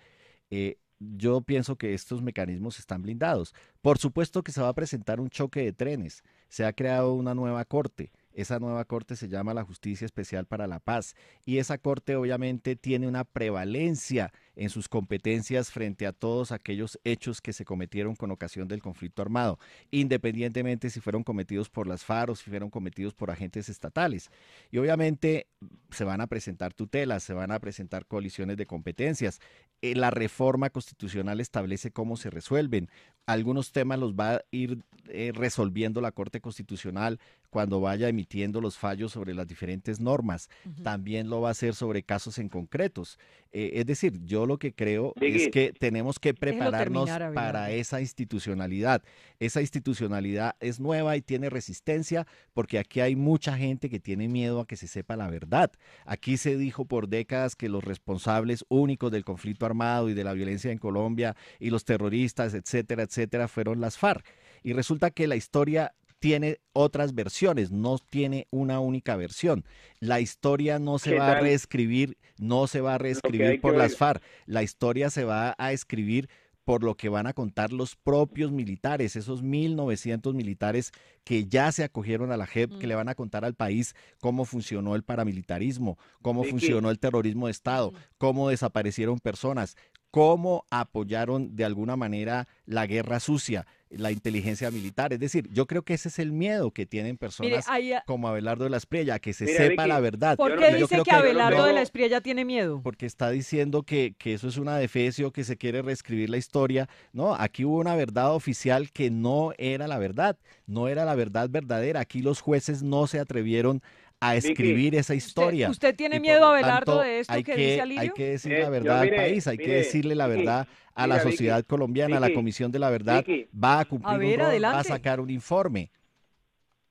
Yo pienso que estos mecanismos están blindados. Por supuesto que se va a presentar un choque de trenes. Se ha creado una nueva corte. Esa nueva corte se llama la Justicia Especial para la Paz y esa corte obviamente tiene una prevalencia en sus competencias frente a todos aquellos hechos que se cometieron con ocasión del conflicto armado, independientemente si fueron cometidos por las FARC o si fueron cometidos por agentes estatales. Y obviamente se van a presentar tutelas, se van a presentar colisiones de competencias. La reforma constitucional establece cómo se resuelven. Algunos temas los va a ir resolviendo la Corte Constitucional cuando vaya emitiendo los fallos sobre las diferentes normas. También lo va a hacer sobre casos en concretos. Es decir, yo lo que creo es que tenemos que prepararnos para esa institucionalidad. Esa institucionalidad es nueva y tiene resistencia porque aquí hay mucha gente que tiene miedo a que se sepa la verdad. Aquí se dijo por décadas que los responsables únicos del conflicto armado y de la violencia en Colombia y los terroristas, etcétera, etcétera, fueron las FARC. Y resulta que la historia tiene otras versiones, no tiene una única versión. La historia no se va a reescribir, por las FARC. La historia se va a escribir por lo que van a contar los propios militares, esos 1.900 militares que ya se acogieron a la JEP, que le van a contar al país cómo funcionó el paramilitarismo, cómo funcionó el terrorismo de Estado, cómo desaparecieron personas, cómo apoyaron de alguna manera la guerra sucia, la inteligencia militar. Es decir, yo creo que ese es el miedo que tienen personas como Abelardo de la Espriella, que se sepa Vicky, la verdad. ¿Por qué dice que Abelardo de la Espriella tiene miedo? Porque está diciendo que eso es una adefesio, que se quiere reescribir la historia. No, aquí hubo una verdad oficial que no era la verdad, no era la verdad verdadera. Aquí los jueces no se atrevieron a escribir esa historia. ¿Usted tiene miedo, Abelardo, de esto que dice Alirio? Hay que decir la verdad al país, hay que decirle la verdad a la sociedad colombiana. La Comisión de la Verdad va a cumplir un rol, va a sacar un informe.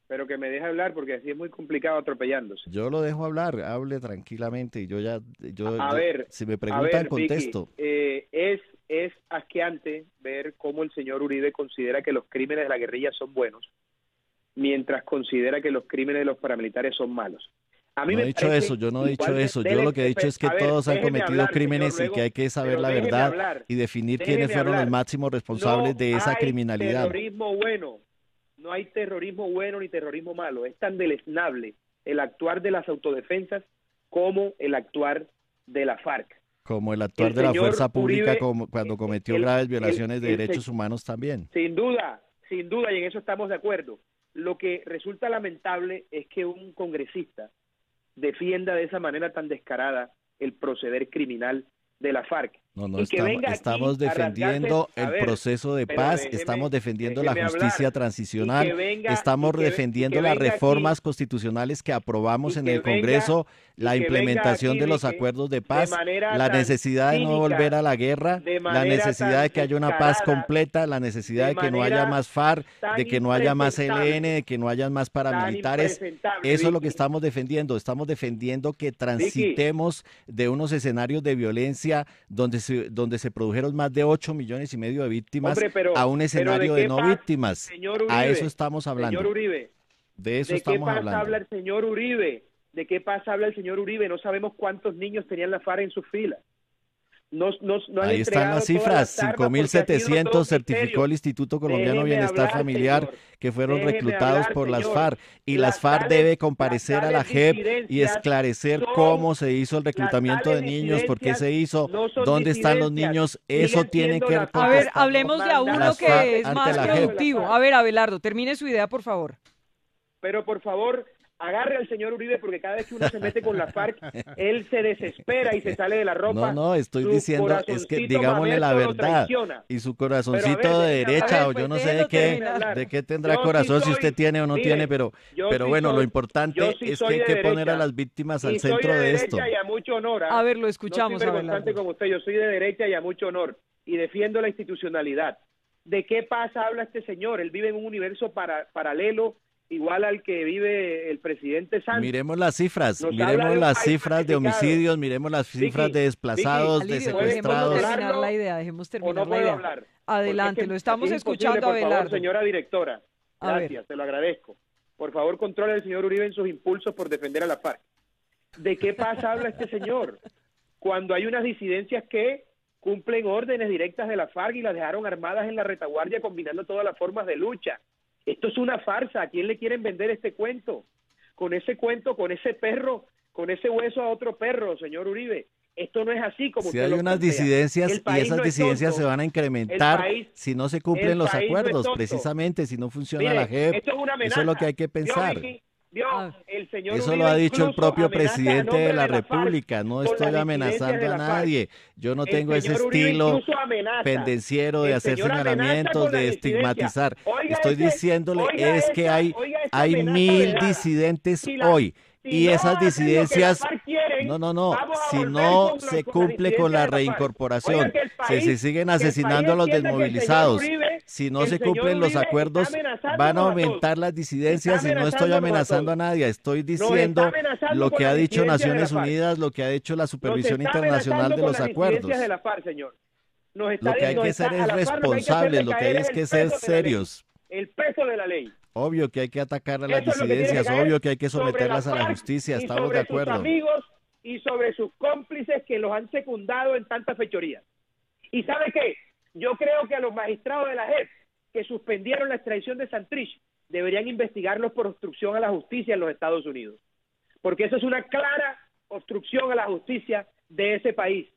Pero que me deje hablar porque así es muy complicado atropellándose. Yo lo dejo hablar, hable tranquilamente y si me Vicky, preguntan contesto. Es asqueante ver cómo el señor Uribe considera que los crímenes de la guerrilla son buenos, mientras considera que los crímenes de los paramilitares son malos. A mí No he me dicho parece eso, yo no he dicho igual de- eso. Yo dele- lo que he dicho es que a ver, todos han déjeme cometido hablar, crímenes señor, y que hay que saber pero la déjeme verdad hablar, y definir déjeme quiénes fueron los hablar. máximos responsables de esa hay criminalidad. terrorismo bueno, no hay terrorismo bueno ni terrorismo malo. Es tan deleznable el actuar de las autodefensas como el actuar de la FARC. Como el actuar El de la señor fuerza pública Uribe, como cuando cometió el- graves el- violaciones de el derechos se- humanos también. Sin duda, y en eso estamos de acuerdo. Lo que resulta lamentable es que un congresista defienda de esa manera tan descarada el proceder criminal de la FARC. No, Y que estamos, venga aquí estamos a rasgarse- defendiendo a el ver, proceso de pero paz, déjeme- estamos defendiendo la déjeme justicia hablar. transicional, Y que venga- estamos y que ve- defendiendo y que las venga reformas aquí- constitucionales que aprobamos y en que el venga- Congreso, y la que venga implementación aquí, de los Vique, acuerdos de de paz, manera la tan necesidad de no cínica, volver a la guerra, de la manera necesidad tan de que haya una paz descarada, completa, la necesidad de que no manera haya más FARC, tan de que no haya más impresentable, ELN, de que no haya más paramilitares. impresentable, Eso es lo que Vicky. estamos defendiendo. Estamos defendiendo que transitemos de unos escenarios de violencia donde se produjeron más de 8,5 millones de víctimas Hombre, pero- a un escenario ¿de de qué no paz, víctimas. señor A Uribe? eso estamos hablando. Señor Uribe, De eso ¿de qué estamos paz hablando. habla el señor Uribe? ¿De qué paz habla el señor Uribe? No sabemos cuántos niños tenían la FARC en sus filas. No han Ahí están entregado las todas cifras, las armas porque ha sido 5.700 todo certificó misterio. el Instituto Colombiano de Déjeme Bienestar hablar, Familiar señor. que fueron Déjeme reclutados hablar, por las señor. FARC y Las las FARC tales- debe comparecer las a la tales JEP y disidencias esclarecer son- cómo se hizo el reclutamiento de tales niños, por qué se hizo, no son dónde están los disidencias, niños, siguen eso tiene siendo que la FARC. A ver, contestar hablemos de a uno las FARC que es ante más la JEP. productivo. A ver, Abelardo, termine su idea, por favor. Pero por favor, agarre al señor Uribe porque cada vez que uno se mete con la FARC, él se desespera y se sale de la ropa. No, estoy Su diciendo, es que corazoncito digámosle la mamerto lo verdad. traiciona. Y su Pero a corazoncito ver, de déjeme derecha, hablar, o yo pues, no sé de déjelo qué, terminar. de qué tendrá Yo sí corazón, si soy- usted tiene o no mire, tiene, pero yo sí bueno, lo soy- importante yo sí es que soy hay de que poner a derecha. las víctimas al Y soy centro de derecha esto. y a mucho honor. A ver, lo escuchamos, No soy vergonzante Abelardo. como usted, yo soy de derecha y a mucho honor. Y defiendo la institucionalidad. ¿De qué paz habla este señor? Él vive en un universo paralelo igual al que vive el presidente Santos. Miremos las cifras, Nos habla miremos de un las país cifras de pacificado. homicidios, miremos las cifras Vicky, de desplazados, de Alirio, dejémoslo secuestrados. terminar la idea, dejemos ¿O terminar no la puedo idea. hablar? Adelante, Porque es que lo estamos es imposible, escuchando, por favor, Abelardo. señora directora. A ver. Gracias, te lo agradezco. Por favor, controle al señor Uribe en sus impulsos por defender a la FARC. ¿De qué paz habla este señor? Cuando hay unas disidencias que cumplen órdenes directas de la FARC y las dejaron armadas en la retaguardia combinando todas las formas de lucha. Esto es una farsa. ¿A quién le quieren vender este cuento? Con ese cuento, con ese perro, con ese hueso a otro perro, señor Uribe. Esto no es así como Si usted hay lo unas plantea. disidencias El y país esas no es disidencias tonto. se van a incrementar El país- si no se cumplen el los país no es acuerdos, tonto. precisamente si no funciona Mire, la JEP. esto es una Eso es lo que hay que amenaza. pensar. Vicky, vio, el señor Eso Uribe lo ha dicho el incluso propio amenaza a presidente nombre de la FARC República. No con estoy las amenazando disidencias a de la FARC. nadie. Yo no El tengo ese señor Uribe estilo incluso amenaza. pendenciero de El hacer señor amenaza señalamientos, con la de disidencia. estigmatizar. Oiga Estoy ese- diciéndole oiga es que esa- hay oiga esa 1.000 amenaza disidentes Si la- hoy. si Y no esas hacen lo que disidencias, la FARC quieren, no, vamos a si volver no con se las cumple con la disidencias de la FARC. reincorporación, Oiga, que el si país- se siguen que el asesinando a país los entienda que el señor desmovilizados, Uribe- si no el se señor cumplen los Uribe está acuerdos, amenazándonos van a a aumentar las disidencias Está y no estoy amenazándonos a amenazando a todos. nadie, estoy Nos está diciendo amenazando lo con que las ha dicho disidencias de la Naciones FARC. Unidas, lo que ha hecho la Nos Supervisión está Internacional amenazando de con los las acuerdos. disidencias de la FARC, señor. Nos está, Lo que hay nos que está- ser a es la FARC lo que hay que hacerle responsables, lo que hay caer es el que peso ser de la ley. serios. El peso de la ley. Obvio que hay que atacar a las Eso es lo que tiene que disidencias, caer obvio que hay que sobre someterlas a la FARC justicia, y estamos sobre de acuerdo. sus amigos y sobre sus cómplices que los han secundado en tantas fechorías. ¿Y sabe qué? Yo creo que a los magistrados de la JEP que suspendieron la extradición de Santrich deberían investigarlos por obstrucción a la justicia en los Estados Unidos. Porque eso es una clara obstrucción a la justicia de ese país.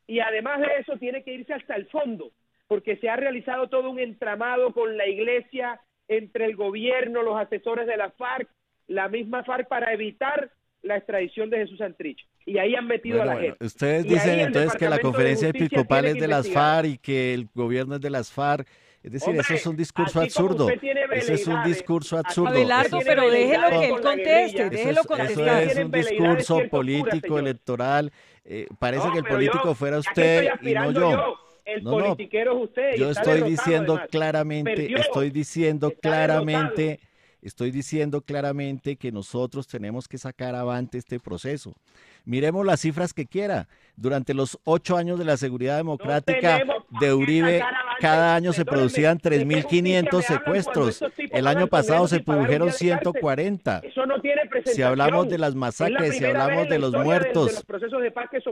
Y además de eso tiene que irse hasta el fondo, porque se ha realizado todo un entramado con la iglesia, entre el gobierno, los asesores de la FARC, la misma FARC, para evitar la extradición de Jesús Santrich. Y ahí han metido Bueno, a la bueno, JEP. ustedes Y dicen ahí el entonces que la Departamento de conferencia Justicia episcopal tiene es que de las investigar. FARC y que el gobierno es de las FARC. Es decir, Hombre, eso es un discurso así como absurdo. usted tiene Eso es un veleidades, discurso así absurdo. Abelardo, Eso- pero déjelo que él con la conteste, guerrilla. déjelo eso contestar. es un discurso político electoral. Parece No, que el pero político yo, fuera ¿a qué usted estoy y no aspirando yo. yo? El politiquero es usted. y Yo está estoy derrotado, diciendo además. claramente, Perdió. estoy diciendo Está claramente Estoy diciendo claramente que nosotros tenemos que sacar avante este proceso. Miremos las cifras que quiera. Durante los 8 años de la seguridad democrática de Uribe, cada año se producían 3.500 secuestros. El año pasado se produjeron 140. Eso no tiene presentación. Si hablamos de las masacres, si hablamos de los muertos,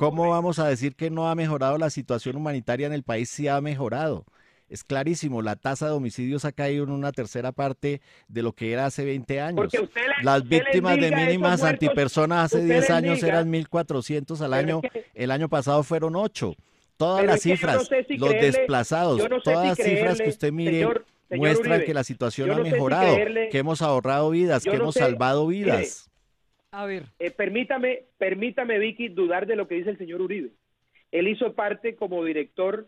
¿cómo vamos a decir que no ha mejorado la situación humanitaria en el país? Sí ha mejorado. Es clarísimo, la tasa de homicidios ha caído en una tercera parte de lo que era hace 20 años. Las víctimas de mínimas antipersonas hace 10 años eran 1.400 al año, el año pasado fueron 8. Todas las cifras, los desplazados, todas las cifras que usted mire muestran que la situación ha mejorado, que hemos ahorrado vidas, que hemos salvado vidas. A ver. Permítame, Vicky, dudar de lo que dice el señor Uribe. Él hizo parte como director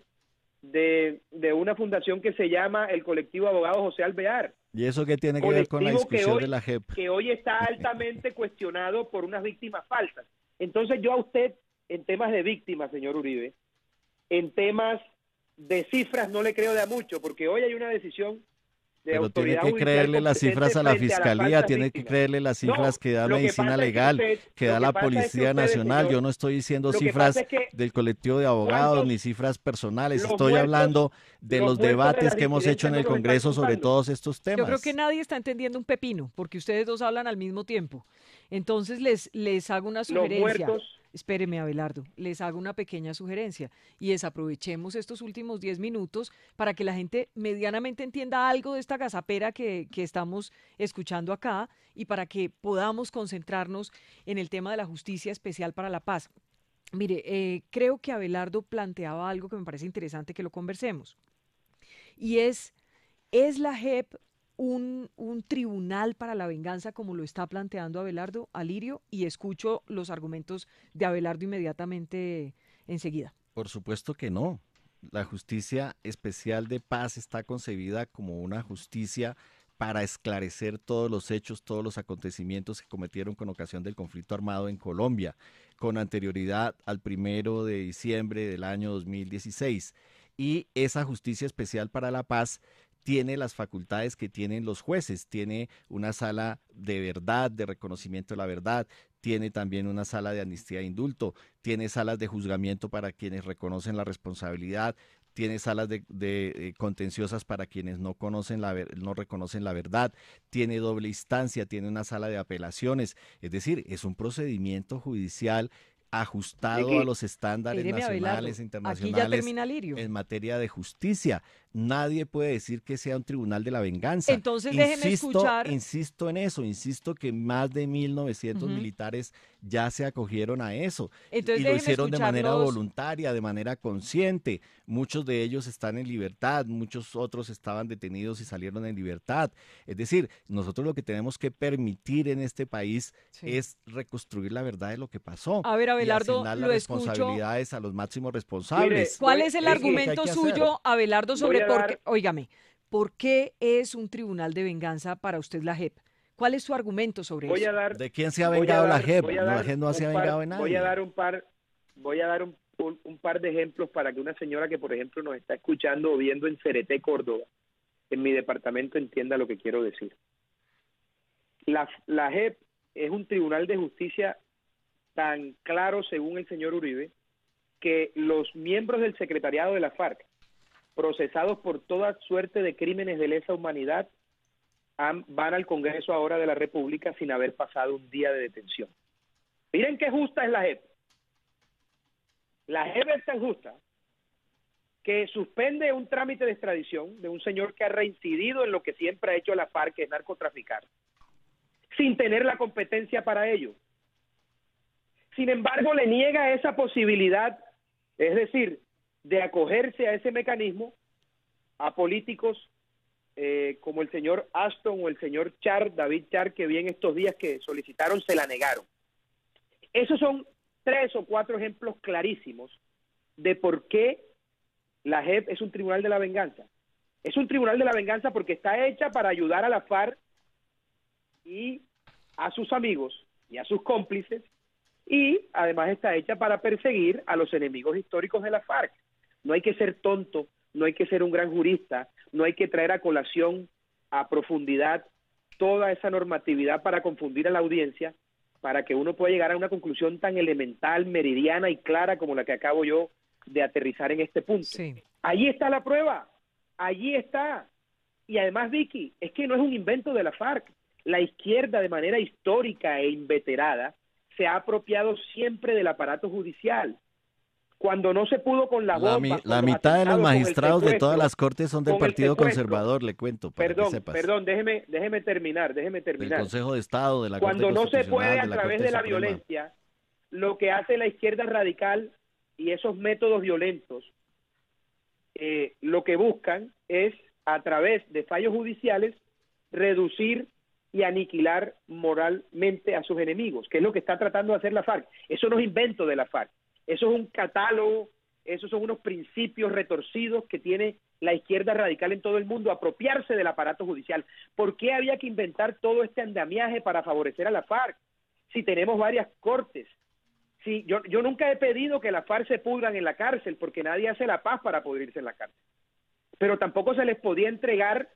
de una fundación que se llama el Colectivo Abogado José Alvear. ¿Y eso qué tiene que ver con la discusión de la JEP? Que hoy está altamente cuestionado por unas víctimas falsas. Entonces yo a usted, en temas de víctimas, señor Uribe, en temas de cifras no le creo de a mucho, porque hoy hay una decisión de pero autoridad tiene que creerle las cifras a la fiscalía, tiene que creerle las cifras que da medicina legal, que da la Policía Nacional. Yo no estoy diciendo cifras del colectivo de abogados ni cifras personales, estoy hablando de los debates que hemos hecho en el Congreso sobre todos estos temas. Yo creo que nadie está entendiendo un pepino, porque ustedes dos hablan al mismo tiempo. Entonces les hago una sugerencia. Espéreme, Abelardo, les hago una pequeña sugerencia y desaprovechemos estos últimos 10 minutos para que la gente medianamente entienda algo de esta gazapera que estamos escuchando acá y para que podamos concentrarnos en el tema de la justicia especial para la paz. Mire, creo que Abelardo planteaba algo que me parece interesante que lo conversemos y ¿es la JEP un tribunal para la venganza como lo está planteando Abelardo, Alirio? Y escucho los argumentos de Abelardo inmediatamente enseguida. Por supuesto que no. La justicia especial de paz está concebida como una justicia para esclarecer todos los hechos, todos los acontecimientos que cometieron con ocasión del conflicto armado en Colombia, con anterioridad al 1 de diciembre del año 2016. Y esa justicia especial para la paz tiene las facultades que tienen los jueces, tiene una sala de verdad, de reconocimiento de la verdad, tiene también una sala de amnistía e indulto, tiene salas de juzgamiento para quienes reconocen la responsabilidad, tiene salas de contenciosas para quienes no reconocen la verdad, tiene doble instancia, tiene una sala de apelaciones, es decir, es un procedimiento judicial ajustado a los estándares nacionales e internacionales en materia de justicia. Nadie puede decir que sea un tribunal de la venganza. Entonces déjenme escuchar. Insisto en eso, insisto que más de 1.900 militares ya se acogieron a eso. Entonces, y lo hicieron de manera voluntaria, de manera consciente. Muchos de ellos están en libertad, muchos otros estaban detenidos y salieron en libertad. Es decir, nosotros lo que tenemos que permitir en este país es reconstruir la verdad de lo que pasó. A ver, Abelardo, y asignar las responsabilidades a los máximos responsables. Mire, ¿cuál es el argumento suyo, Abelardo, sobre por qué es un tribunal de venganza para usted la JEP? ¿Cuál es su argumento sobre eso? ¿De quién se ha vengado la JEP? La JEP no se ha vengado de nadie. Voy a dar un par de ejemplos para que una señora que, por ejemplo, nos está escuchando o viendo en Cereté, Córdoba, en mi departamento, entienda lo que quiero decir. La JEP es un tribunal de justicia tan claro, según el señor Uribe, que los miembros del secretariado de la FARC, procesados por toda suerte de crímenes de lesa humanidad, van al Congreso ahora de la República sin haber pasado un día de detención. Miren qué justa es la JEP. La JEP es tan justa que suspende un trámite de extradición de un señor que ha reincidido en lo que siempre ha hecho la FARC, que es narcotraficar, sin tener la competencia para ello. Sin embargo, le niega esa posibilidad, es decir, de acogerse a ese mecanismo a políticos como el señor Aston o el señor David Char, que vi en estos días que solicitaron, se la negaron. Esos son 3 o 4 ejemplos clarísimos de por qué la JEP es un tribunal de la venganza. Es un tribunal de la venganza porque está hecha para ayudar a la FARC y a sus amigos y a sus cómplices, y además está hecha para perseguir a los enemigos históricos de la FARC. No hay que ser tonto, no hay que ser un gran jurista, no hay que traer a colación a profundidad toda esa normatividad para confundir a la audiencia, para que uno pueda llegar a una conclusión tan elemental, meridiana y clara como la que acabo yo de aterrizar en este punto. Sí. Allí está la prueba, allí está. Y además, Vicky, es que no es un invento de la FARC. La izquierda, de manera histórica e inveterada, se ha apropiado siempre del aparato judicial. Cuando no se pudo con la bomba, la mitad de los magistrados de todas las cortes son del Partido Conservador, le cuento, para que sepas. Perdón, déjeme terminar. Del Consejo de Estado, de la Corte Cuando no se Constitucional, puede a de la través Corte de la Suprema. violencia, lo que hace la izquierda radical y esos métodos violentos, lo que buscan es, a través de fallos judiciales, reducir y aniquilar moralmente a sus enemigos, que es lo que está tratando de hacer la FARC. Eso no es invento de la FARC, eso es un catálogo, esos son unos principios retorcidos que tiene la izquierda radical en todo el mundo, apropiarse del aparato judicial. ¿Por qué había que inventar todo este andamiaje para favorecer a la FARC? Si tenemos varias cortes. Si yo nunca he pedido que la FARC se pudran en la cárcel, porque nadie hace la paz para pudrirse en la cárcel. Pero tampoco se les podía entregar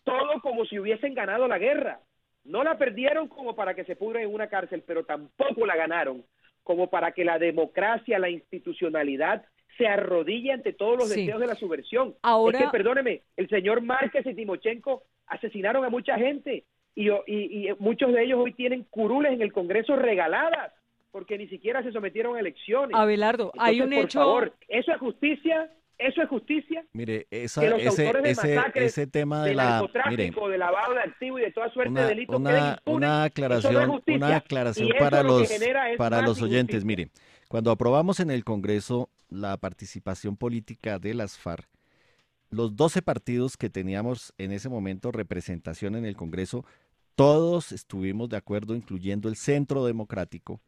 todo como si hubiesen ganado la guerra. No la perdieron como para que se pudran en una cárcel, pero tampoco la ganaron como para que la democracia, la institucionalidad se arrodille ante todos los deseos de la subversión. Ahora... Es que, perdóneme, el señor Márquez y Timochenko asesinaron a mucha gente y muchos de ellos hoy tienen curules en el Congreso regaladas porque ni siquiera se sometieron a elecciones. Abelardo, entonces, hay un por hecho... favor, ¿eso es justicia? ¿Eso es justicia? Mire, que los autores de masacres, ese tema de narcotráfico, de lavado de activos y de toda suerte de delitos queden impunes. Una aclaración para los oyentes. Mire, cuando aprobamos en el Congreso la participación política de las FARC, los 12 partidos que teníamos en ese momento representación en el Congreso, todos estuvimos de acuerdo, incluyendo el Centro Democrático,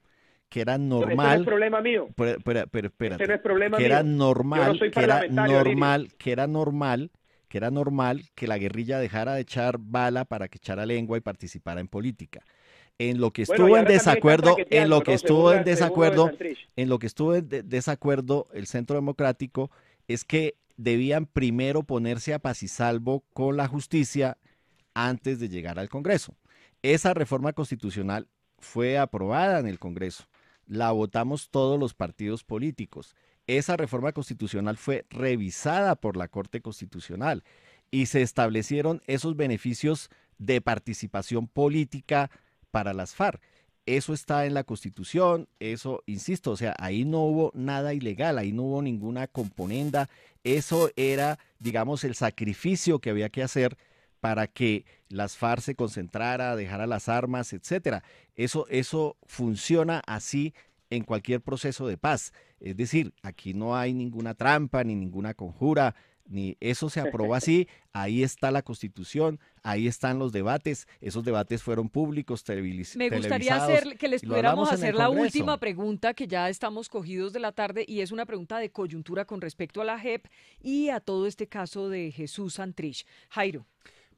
que era normal. Ese no es problema mío. Pero espérate. Ese no es problema que mío. era normal, Yo no soy que era normal que la guerrilla dejara de echar bala para que echara lengua y participara en política. En lo que estuvo en desacuerdo, el Centro Democrático es que debían primero ponerse a paz y salvo con la justicia antes de llegar al Congreso. Esa reforma constitucional fue aprobada en el Congreso. La votamos todos los partidos políticos. Esa reforma constitucional fue revisada por la Corte Constitucional y se establecieron esos beneficios de participación política para las FARC. Eso está en la Constitución, eso, insisto, o sea, ahí no hubo nada ilegal, ahí no hubo ninguna componenda. Eso era, digamos, el sacrificio que había que hacer para que las FARC se concentrara, dejara las armas, etcétera. Eso funciona así en cualquier proceso de paz. Es decir, aquí no hay ninguna trampa, ni ninguna conjura, ni eso se aprobó así. Ahí está la Constitución, ahí están los debates. Esos debates fueron públicos, televisados. Me gustaría que les pudiéramos hacer la última pregunta, que ya estamos cogidos de la tarde, y es una pregunta de coyuntura con respecto a la JEP y a todo este caso de Jesús Santrich. Jairo.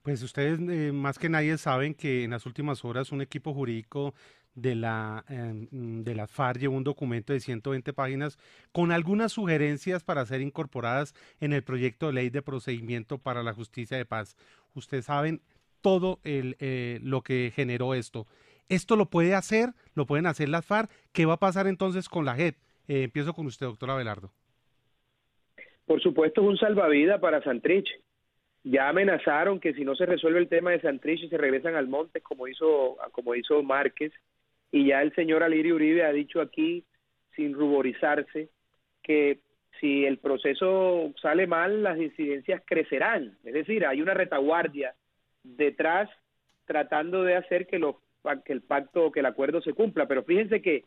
Pues ustedes más que nadie saben que en las últimas horas un equipo jurídico de la FARC llevó un documento de 120 páginas con algunas sugerencias para ser incorporadas en el proyecto de ley de procedimiento para la justicia de paz. Ustedes saben todo lo que generó esto. Esto lo pueden hacer las FARC. ¿Qué va a pasar entonces con la JEP? Empiezo con usted, doctor Abelardo. Por supuesto, es un salvavidas para Santrich. Ya amenazaron que si no se resuelve el tema de Santrich se regresan al monte, como hizo Márquez, y ya el señor Alirio Uribe ha dicho aquí, sin ruborizarse, que si el proceso sale mal, las incidencias crecerán. Es decir, hay una retaguardia detrás tratando de hacer que el pacto o que el acuerdo se cumpla. Pero fíjense que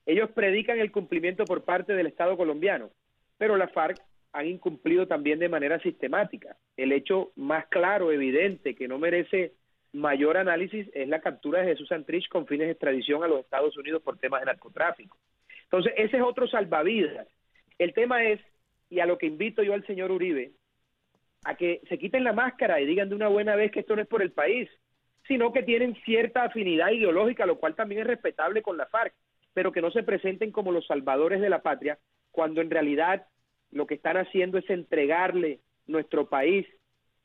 ellos predican el cumplimiento por parte del Estado colombiano, pero la FARC han incumplido también de manera sistemática. El hecho más claro, evidente, que no merece mayor análisis es la captura de Jesús Santrich con fines de extradición a los Estados Unidos por temas de narcotráfico. Entonces, ese es otro salvavidas. El tema es, y a lo que invito yo al señor Uribe, a que se quiten la máscara y digan de una buena vez que esto no es por el país, sino que tienen cierta afinidad ideológica, lo cual también es respetable con la FARC, pero que no se presenten como los salvadores de la patria, cuando en realidad lo que están haciendo es entregarle nuestro país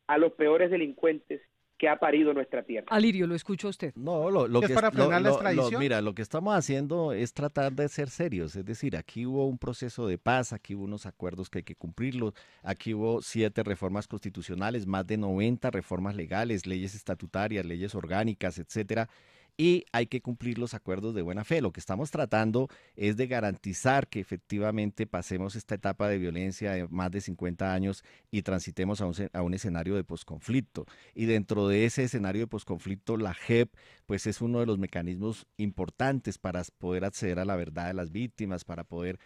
a los peores delincuentes que ha parido nuestra tierra. Alirio, lo escucho a usted. No, lo ¿Es que para frenar la extradición? mira, lo que estamos haciendo es tratar de ser serios, es decir, aquí hubo un proceso de paz, aquí hubo unos acuerdos que hay que cumplirlos, aquí hubo 7 reformas constitucionales, más de 90 reformas legales, leyes estatutarias, leyes orgánicas, etcétera. Y hay que cumplir los acuerdos de buena fe. Lo que estamos tratando es de garantizar que efectivamente pasemos esta etapa de violencia de más de 50 años y transitemos a un escenario de posconflicto. Y dentro de ese escenario de posconflicto, la JEP pues es uno de los mecanismos importantes para poder acceder a la verdad de las víctimas, para poder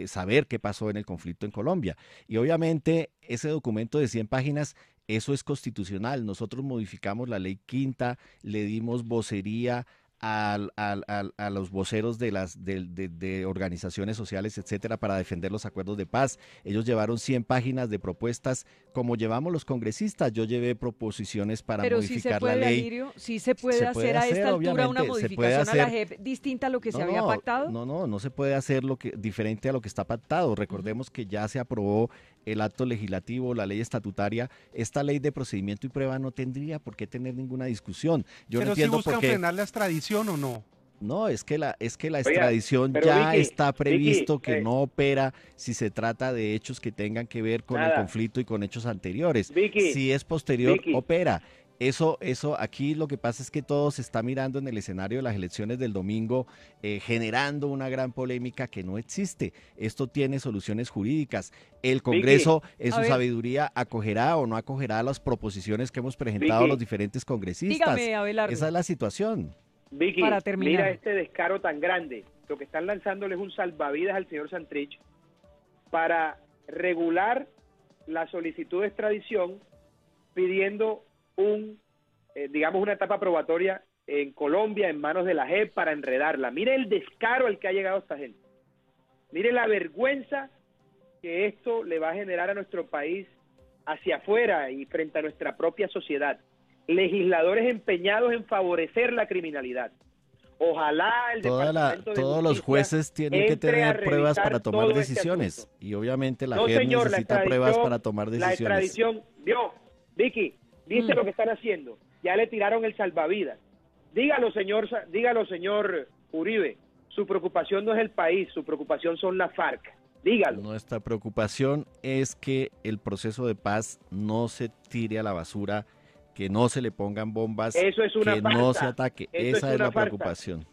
saber qué pasó en el conflicto en Colombia. Y obviamente ese documento de 100 páginas, eso es constitucional. Nosotros modificamos la ley quinta, le dimos vocería a los voceros de organizaciones sociales, etcétera, para defender los acuerdos de paz. Ellos llevaron 100 páginas de propuestas, como llevamos los congresistas. Yo llevé proposiciones para modificar la ley. Alirio, sí se puede hacer a esta altura una modificación a la JEP distinta a lo que se había pactado. No se puede hacer diferente a lo que está pactado. Recordemos que ya se aprobó el acto legislativo, la ley estatutaria. Esta ley de procedimiento y prueba no tendría por qué tener ninguna discusión. Yo no entiendo si buscan frenar la extradición o no. No, es que la extradición ya Vicky, está previsto Vicky, que no opera si se trata de hechos que tengan que ver con el conflicto y con hechos anteriores. Vicky, si es posterior, Vicky. opera. Eso aquí lo que pasa es que todo se está mirando en el escenario de las elecciones del domingo, generando una gran polémica que no existe. Esto tiene soluciones jurídicas. El Congreso, en su sabiduría, acogerá o no acogerá las proposiciones que hemos presentado a los diferentes congresistas. Dígame, Abelardo. Esa es la situación. Vicky, Para terminar. mira este descaro tan grande. Lo que están lanzándole es un salvavidas al señor Santrich para regular la solicitud de extradición pidiendo digamos una etapa probatoria en Colombia en manos de la JEP para enredarla. Mire el descaro al que ha llegado esta gente. Mire la vergüenza que esto le va a generar a nuestro país hacia afuera y frente a nuestra propia sociedad. Legisladores empeñados en favorecer la criminalidad. Ojalá el Departamento de todos los Justicia jueces tienen que entre a tener pruebas para revisar tomar todo decisiones. este Y obviamente la No, JEP señor, necesita pruebas para tomar decisiones. La extradición, Vicky, ¿viste lo que están haciendo? Ya le tiraron el salvavidas. Dígalo, señor Uribe, su preocupación no es el país, su preocupación son las FARC. Dígalo. Nuestra preocupación es que el proceso de paz no se tire a la basura, que no se le pongan bombas, Eso es una que farsa. no se ataque. Eso Esa es es la una farsa. preocupación.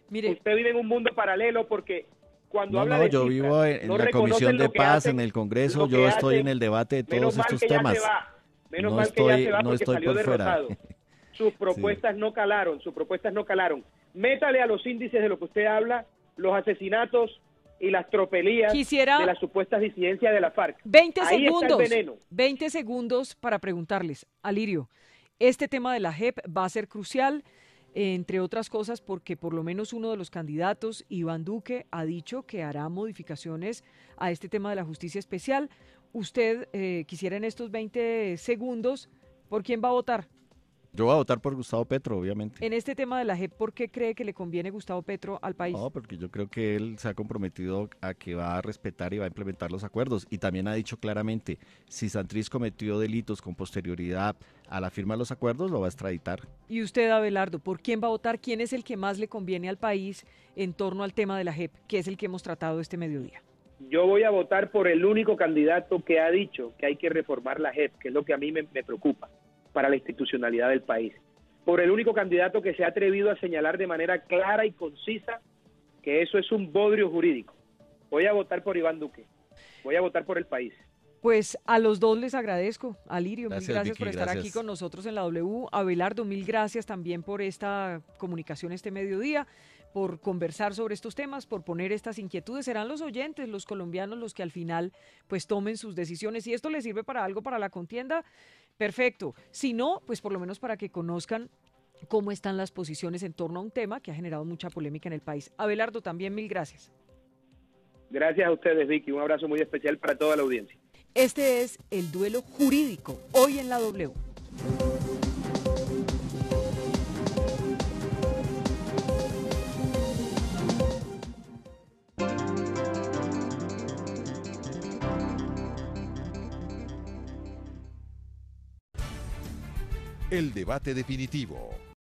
Mire, usted vive en un mundo paralelo porque cuando habla No, de yo cifras, vivo en no la reconocen Comisión de lo que Paz, hacen, en el Congreso, lo que yo estoy hacen. en el debate de Menos todos mal estos que ya temas. se va. Menos No mal que ya estoy- se va no porque estoy salió por fuera. derrotado. Sus propuestas no calaron, Métale a los índices de lo que usted habla, los asesinatos y las tropelías Quisiera- de las supuestas disidencias de la FARC. 20 Ahí segundos. está el veneno. 20 segundos para preguntarles, Alirio, este tema de la JEP va a ser crucial, entre otras cosas porque por lo menos uno de los candidatos, Iván Duque, ha dicho que hará modificaciones a este tema de la justicia especial. Usted quisiera en estos 20 segundos, ¿por quién va a votar? Yo voy a votar por Gustavo Petro, obviamente. En este tema de la JEP, ¿por qué cree que le conviene Gustavo Petro al país? No, porque yo creo que él se ha comprometido a que va a respetar y va a implementar los acuerdos. Y también ha dicho claramente, si Santrich cometió delitos con posterioridad a la firma de los acuerdos, lo va a extraditar. Y usted, Abelardo, ¿por quién va a votar? ¿Quién es el que más le conviene al país en torno al tema de la JEP, que es el que hemos tratado este mediodía? Yo voy a votar por el único candidato que ha dicho que hay que reformar la JEP, que es lo que a mí me preocupa para la institucionalidad del país. Por el único candidato que se ha atrevido a señalar de manera clara y concisa que eso es un bodrio jurídico. Voy a votar por Iván Duque. Voy a votar por el país. Pues a los dos les agradezco. Alirio, Gracias, mil gracias Vicky, por estar gracias. aquí con nosotros en la W. Abelardo, mil gracias también por esta comunicación este mediodía, por conversar sobre estos temas, por poner estas inquietudes. Serán los oyentes, los colombianos, los que al final pues tomen sus decisiones. Si esto les sirve para algo para la contienda, perfecto. Si no, pues por lo menos para que conozcan cómo están las posiciones en torno a un tema que ha generado mucha polémica en el país. Abelardo, también mil gracias. Gracias a ustedes, Vicky. Un abrazo muy especial para toda la audiencia. Este es el duelo jurídico, hoy en la W. El debate definitivo.